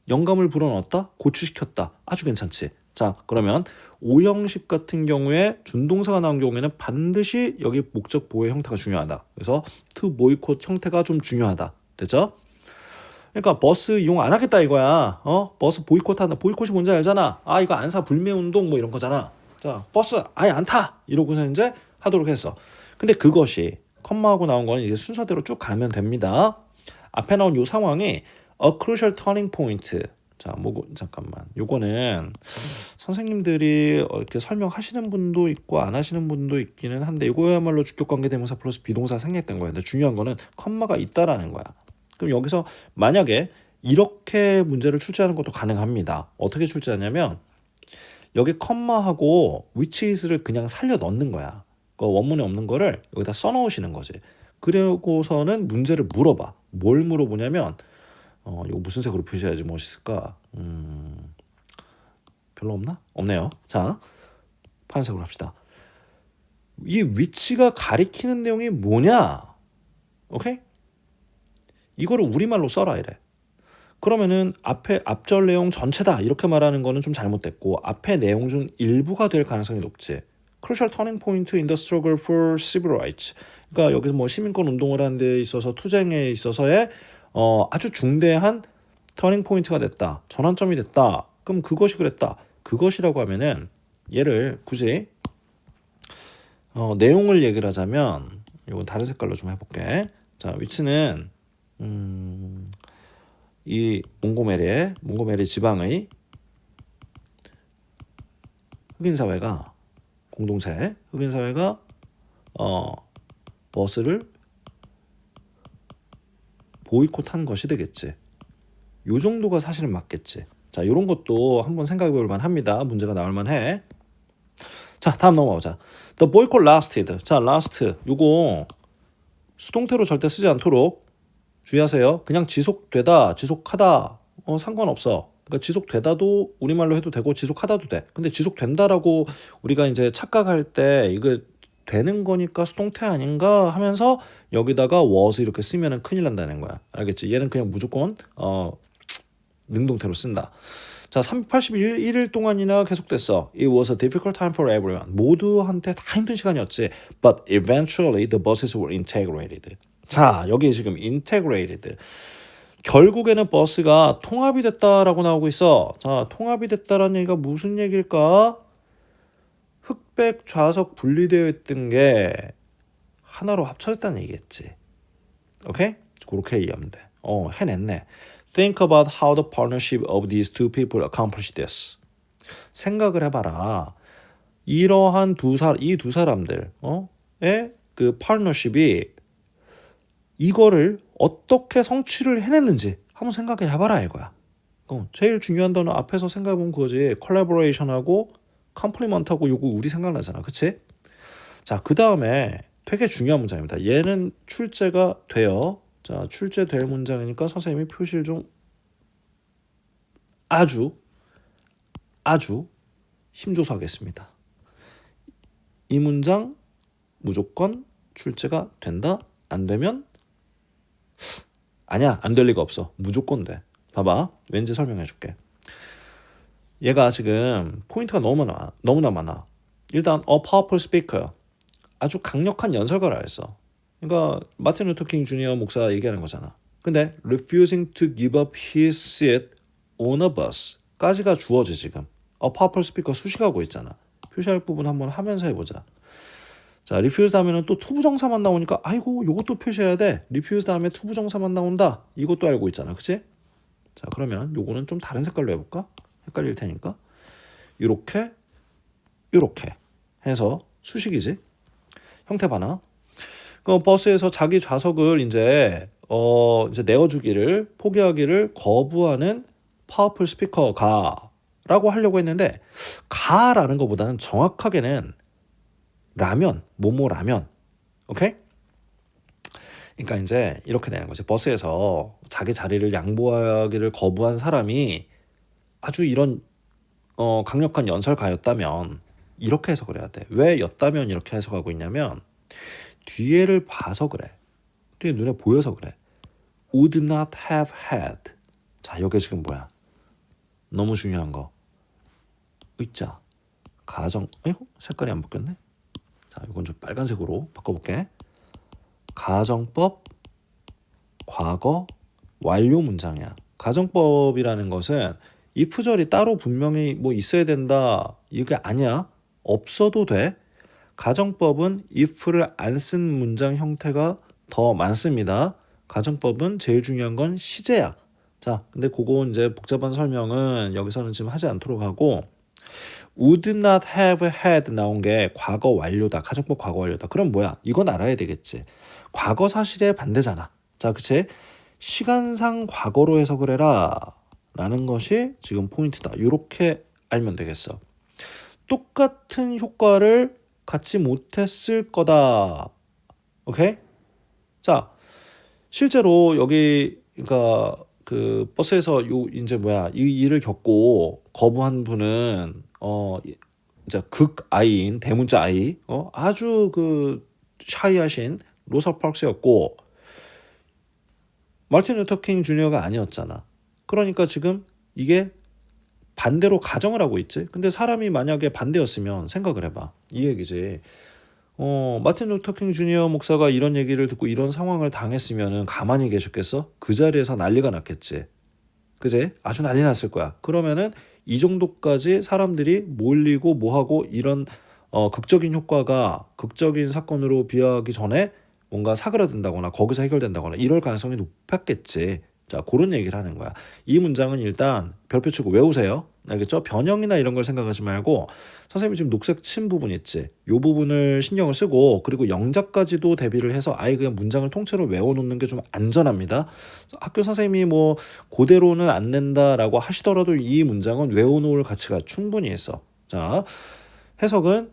영감을 불어넣었다. 고취시켰다. 아주 괜찮지. 자, 그러면 오형식 같은 경우에 준동사가 나온 경우에는 반드시 여기 목적 보호의 형태가 중요하다. 그래서 to boycott 형태가 좀 중요하다. 됐죠? 그러니까 버스 이용 안 하겠다 이거야. 버스 보이콧한다. 보이콧이 뭔지 알잖아. 아, 이거 안 사 불매 운동 뭐 이런 거잖아. 자, 버스 아예 안 타. 이러고서 이제 하도록 했어. 근데 그것이 컴마하고 나온 거는 이제 순서대로 쭉 가면 됩니다. 앞에 나온 요 상황이 a crucial turning point. 자, 뭐 잠깐만. 요거는 선생님들이 이렇게 설명하시는 분도 있고 안 하시는 분도 있기는 한데 이거야말로 주격 관계 대명사 플러스 비동사 생략된 거야. 근데 중요한 거는 컴마가 있다라는 거야. 그럼 여기서 만약에 이렇게 문제를 출제하는 것도 가능합니다. 어떻게 출제하냐면 여기 컴마하고 which is를 그냥 살려 넣는 거야. 그 원문에 없는 거를 여기다 써 넣으시는 거지. 그리고서는 문제를 물어봐. 뭘 물어보냐면 이거 무슨 색으로 표시해야지 멋있을까? 별로 없나? 없네요. 자, 파란색으로 합시다. 이 위치가 가리키는 내용이 뭐냐? 오케이? 이거를 우리말로 써라 이래. 그러면은 앞에 앞절 내용 전체다 이렇게 말하는 거는 좀 잘못됐고 앞에 내용 중 일부가 될 가능성이 높지. Crucial turning point in the struggle for civil rights. 그러니까 여기서 뭐 시민권 운동을 하는 데 있어서 투쟁에 있어서의 아주 중대한 터닝 포인트가 됐다. 전환점이 됐다. 그럼 그것이 그랬다. 그것이라고 하면은 얘를 굳이 내용을 얘기를 하자면 이건 다른 색깔로 좀 해볼게. 자, 위치는 이 몽고메리 지방의 흑인 사회가 공동체 흑인 사회가 버스를 보이콧한 것이 되겠지. 요 정도가 사실은 맞겠지. 자, 이런 것도 한번 생각해 볼 만합니다. 문제가 나올 만해. 자, 다음 넘어가자. The boycott lasted. 자, last 요거 수동태로 절대 쓰지 않도록 주의하세요. 그냥 지속되다, 지속하다 상관없어. 그러니까 지속되다도 우리말로 해도 되고 지속하다도 돼. 근데 지속된다라고 우리가 이제 착각할 때 이거 되는 거니까 수동태 아닌가 하면서 여기다가 was 이렇게 쓰면은 큰일 난다는 거야. 알겠지? 얘는 그냥 무조건 능동태로 쓴다. 자, 381일 동안이나 계속됐어. It was a difficult time for everyone. 모두한테 다 힘든 시간이었지. But eventually the buses were integrated. 자, 여기 지금 integrated. 결국에는 버스가 통합이 됐다라고 나오고 있어. 자, 통합이 됐다라는 얘기가 무슨 얘기일까? 흑백 좌석 분리되어 있던 게 하나로 합쳐졌다는 얘기겠지. 오케이? 그렇게 이해하면 돼. 해냈네. Think about how the partnership of these two people accomplished this. 생각을 해봐라. 이러한 이 두 사람들의 그 파트너십이 이거를 어떻게 성취를 해냈는지 한번 생각을 해봐라 이거야. 제일 중요한 단어 앞에서 생각해보면 그거지. 콜라보레이션하고 컴플리먼트하고 요거 우리 생각나잖아. 그치? 자, 그 다음에 되게 중요한 문장입니다. 얘는 출제가 돼요. 자, 출제될 문장이니까 선생님이 표시를 좀 아주 힘줘서 하겠습니다. 이 문장 무조건 출제가 된다? 안 되면 아니야, 안 될 리가 없어. 무조건 돼. 봐봐. 왠지 설명해 줄게. 얘가 지금 포인트가 너무나 많아. 일단 a powerful speaker. 아주 강력한 연설가를 했어. 그러니까 마틴 루터 킹 주니어 목사 얘기하는 거잖아. 근데 refusing to give up his seat on a bus 까지가 주어지 지금. a powerful speaker 수식하고 있잖아. 표시할 부분 한번 하면서 해보자. 자, refuse 다음에는 또 투부정사만 나오니까 아이고 요것도 표시해야 돼. refuse 다음에 투부정사만 나온다. 이것도 알고 있잖아. 그치? 자, 그러면 요거는 좀 다른 색깔로 해볼까? 헷갈릴 테니까 요렇게 해서 수식이지. 형태 봐나. 그 버스에서 자기 좌석을 이제 내어주기를 포기하기를 거부하는 파워풀 스피커가라고 하려고 했는데 가라는 것보다는 정확하게는 라면, 모모 라면. 오케이? 그러니까 이제 이렇게 되는 거지. 버스에서 자기 자리를 양보하기를 거부한 사람이 아주 이런 강력한 연설가였다면 이렇게 해석을 해야 돼. 왜 였다면 이렇게 해석하고 있냐면 뒤에를 봐서 그래. 뒤에 눈에 보여서 그래. Would not have had. 자, 이게 지금 뭐야? 너무 중요한 거. 의자. 가정. 아이고, 색깔이 안 바뀌었네. 자, 이건 좀 빨간색으로 바꿔볼게. 가정법 과거 완료 문장이야. 가정법이라는 것은 if절이 따로 분명히 뭐 있어야 된다 이게 아니야. 없어도 돼. 가정법은 if를 안 쓴 문장 형태가 더 많습니다. 가정법은 제일 중요한 건 시제야. 자, 근데 그거 이제 복잡한 설명은 여기서는 지금 하지 않도록 하고 would not have had 나온 게 과거 완료다. 가정법 과거 완료다. 그럼 뭐야? 이건 알아야 되겠지. 과거 사실의 반대잖아. 자, 그치? 시간상 과거로 해석을 해라. 라는 것이 지금 포인트다. 이렇게 알면 되겠어. 똑같은 효과를 갖지 못했을 거다. 오케이? 자, 실제로 여기 그러니까 그 버스에서 이 일을 겪고 거부한 분은 이제 극 아이인 대문자 아이 아주 그 샤이하신 로사 파크스였고 마틴 루터 킹 주니어가 아니었잖아. 그러니까 지금 이게 반대로 가정을 하고 있지. 근데 사람이 만약에 반대였으면 생각을 해봐. 이 얘기지. 마틴 루터 킹 주니어 목사가 이런 얘기를 듣고 이런 상황을 당했으면은 가만히 계셨겠어? 그 자리에서 난리가 났겠지. 그지? 아주 난리 났을 거야. 그러면은 이 정도까지 사람들이 몰리고 뭐하고 이런 극적인 효과가 극적인 사건으로 비하하기 전에 뭔가 사그라든다거나 거기서 해결된다거나 이럴 가능성이 높았겠지. 자, 그런 얘기를 하는 거야. 이 문장은 일단 별표 치고 외우세요. 알겠죠? 변형이나 이런 걸 생각하지 말고 선생님이 지금 녹색 친 부분 있지? 이 부분을 신경을 쓰고 그리고 영작까지도 대비를 해서 아예 그냥 문장을 통째로 외워놓는 게 좀 안전합니다. 학교 선생님이 뭐 그대로는 안 낸다라고 하시더라도 이 문장은 외워놓을 가치가 충분히 있어. 자, 해석은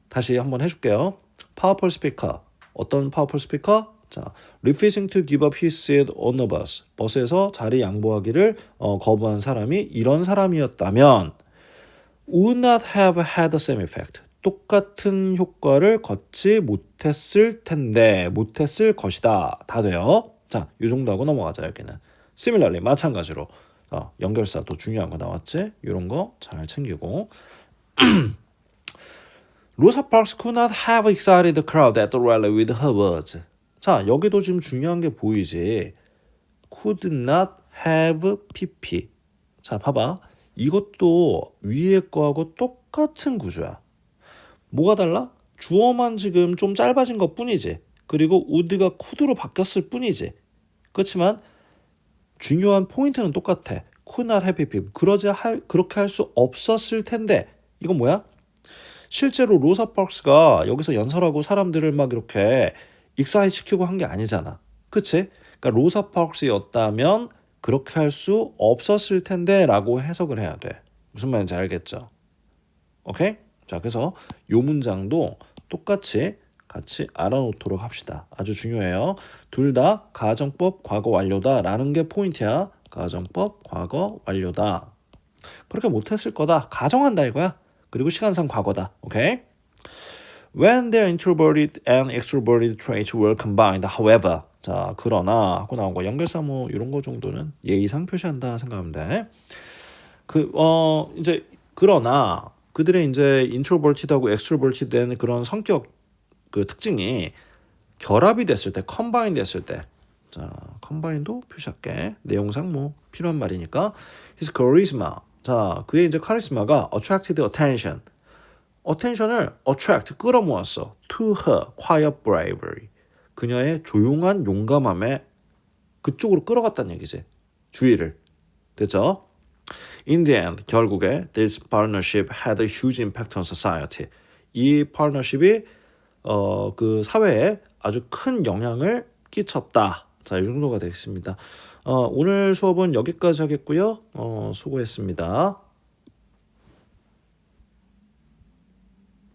다시 한번 해줄게요. 파워풀 스피커. 어떤 파워풀 스피커? 자, refusing to give up his seat on the bus. 버스에서 자리 양보하기를 거부한 사람이 이런 사람이었다면 would not have had the same effect. 똑같은 효과를 걷지 못했을 텐데 못했을 것이다. 다 돼요. 자, 이 정도 하고 넘어가자. 여기는 similarly 마찬가지로 연결사 또 중요한 거 나왔지? 이런 거 잘 챙기고 Rosa Parks could not have excited the crowd at the rally with her words. 자, 여기도 지금 중요한 게 보이지. could not have pp. 자, 봐봐. 이것도 위에 거하고 똑같은 구조야. 뭐가 달라? 주어만 지금 좀 짧아진 것 뿐이지. 그리고 would가 could로 바뀌었을 뿐이지. 그렇지만 중요한 포인트는 똑같아. could not have pp. 그렇게 할 수 없었을 텐데. 이건 뭐야? 실제로 로사 파크스가 여기서 연설하고 사람들을 막 이렇게 익사이 시키고 한 게 아니잖아. 그치? 그러니까 로사 파크스였다면 그렇게 할 수 없었을 텐데 라고 해석을 해야 돼. 무슨 말인지 알겠죠? 오케이? 자, 그래서 요 문장도 똑같이 같이 알아놓도록 합시다. 아주 중요해요. 둘 다 가정법 과거 완료다 라는 게 포인트야. 가정법 과거 완료다. 그렇게 못했을 거다. 가정한다 이거야. 그리고 시간상 과거다. 오케이? When their introverted and extroverted traits were combined, however. 자, 그러나 하고 나온 거 연결사 뭐 이런 거 정도는 예의상 표시한다 생각하면 돼. 이제 그러나 그들의 이제 introverted하고 extroverted된 그런 성격 그 특징이 결합이 됐을 때, combine 됐을 때. 자, combine도 표시할게. 내용상 뭐 필요한 말이니까. His charisma. 자, 그의 이제 카리스마가 attracted attention. attention을 attract 끌어모았어. to her quiet bravery. 그녀의 조용한 용감함에 그쪽으로 끌어갔다는 얘기지. 주의를. 됐죠? In the end, 결국에 this partnership had a huge impact on society. 이 파트너십이 그 사회에 아주 큰 영향을 끼쳤다. 자, 이 정도가 되겠습니다. 오늘 수업은 여기까지 하겠고요. 수고했습니다.